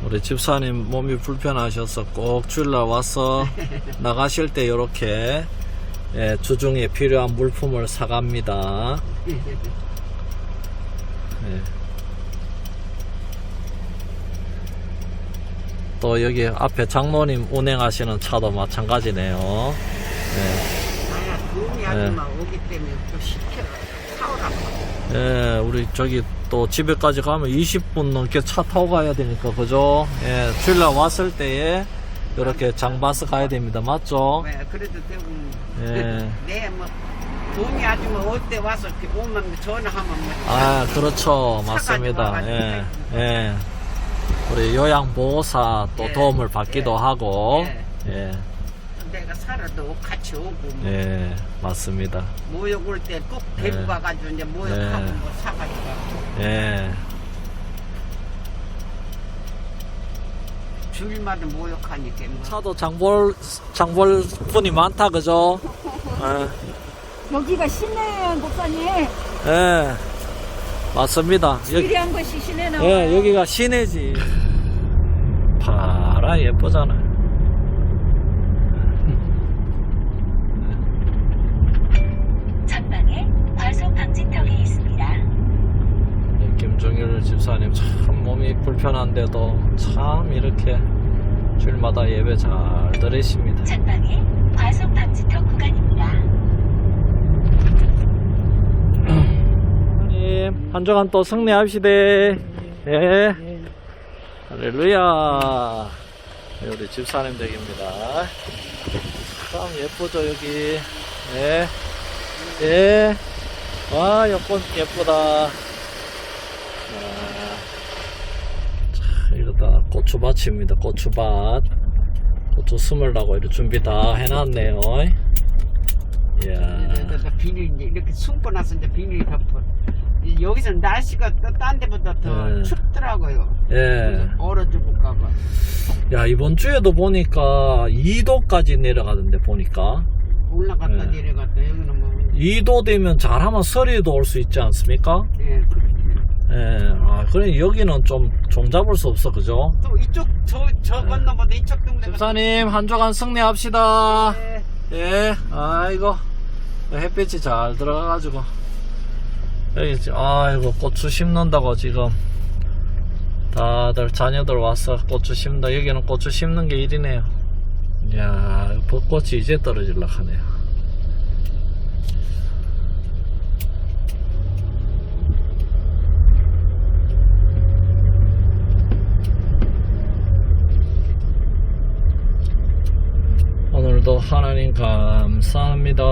우리 집사님 몸이 불편하셔서 꼭 주일날 와서 나가실 때 이렇게 예, 주중에 필요한 물품을 사갑니다. 예. 또 여기 앞에 장로님 운행하시는 차도 마찬가지네요. 예. 도움이 아줌마 오기 때문에 또 시켜 사오라고. 예, 우리 저기 또 집에까지 가면 20분 넘게 차 타고 가야 되니까 그죠? 예, 주일날 왔을 때에 이렇게 장봐서 가야 됩니다. 맞죠? 왜 그래도 되고 예. 네 뭐 도움이 아줌마 올 때 와서 이렇게 오면 전화하면 뭐 아, 그렇죠. 차가 맞습니다. 와가지고 예, 예. 우리 요양보호사 또 예, 도움을 받기도 예, 하고, 예. 예, 내가 살아도 같이 오고 뭐 예, 맞습니다. 모욕 올 때 꼭 데리고 예. 가가지고 이제 모욕하고 예. 뭐 사가지고 가고. 예, 주일마다 모욕하니까 뭐. 차도 장볼 분이 많다, 그죠? 여기가 시내예요, 목사님. 예, 맞습니다. 비리한 것이 시내 나와요. 예, 여기가 시내지. 파라 예쁘잖아. 전방에 과속 방지턱이 있습니다. 김종일 집사님 참 몸이 불편한데도 참 이렇게 주일마다 예배 잘 들으십니다. 전방에 과속 방지턱 구간입니다. 하나님 한 주간 또 승리합시다. 예. 할렐루야. 네, 우리 집사님 댁입니다. 참 예쁘죠 여기. 예. 예. 와 여권 예쁘다. 이거다 고추밭입니다. 고추밭. 고추 심으려고 이렇게 준비 다 해놨네요. 이야. 비닐 이제 이렇게 숨고 나서 이제 비닐이 덮어. 여기서 날씨가 또 딴 데보다 더 예. 춥더라고요. 예. 얼어 죽을까봐. 야 이번 주에도 보니까 2도까지 내려가던데 보니까 올라갔다 예. 내려갔다 여기는 뭐. 2도 2도 되면 잘하면 서리도 올 수 있지 않습니까? 예, 그렇죠. 예. 아 그래 여기는 좀 종잡을 수 없어 그죠? 또 이쪽 저 건너보다 이쪽 동네가. 집사님 한 주간 승리합시다. 예. 예. 아이고 햇빛이 잘 들어가가지고 여기 아이고 고추 심는다고 지금 다들 자녀들 와서 고추 심다. 여기는 고추 심는 게 일이네요. 이야 벚꽃이 이제 떨어지려고 하네요. 오늘도 하나님 감사합니다.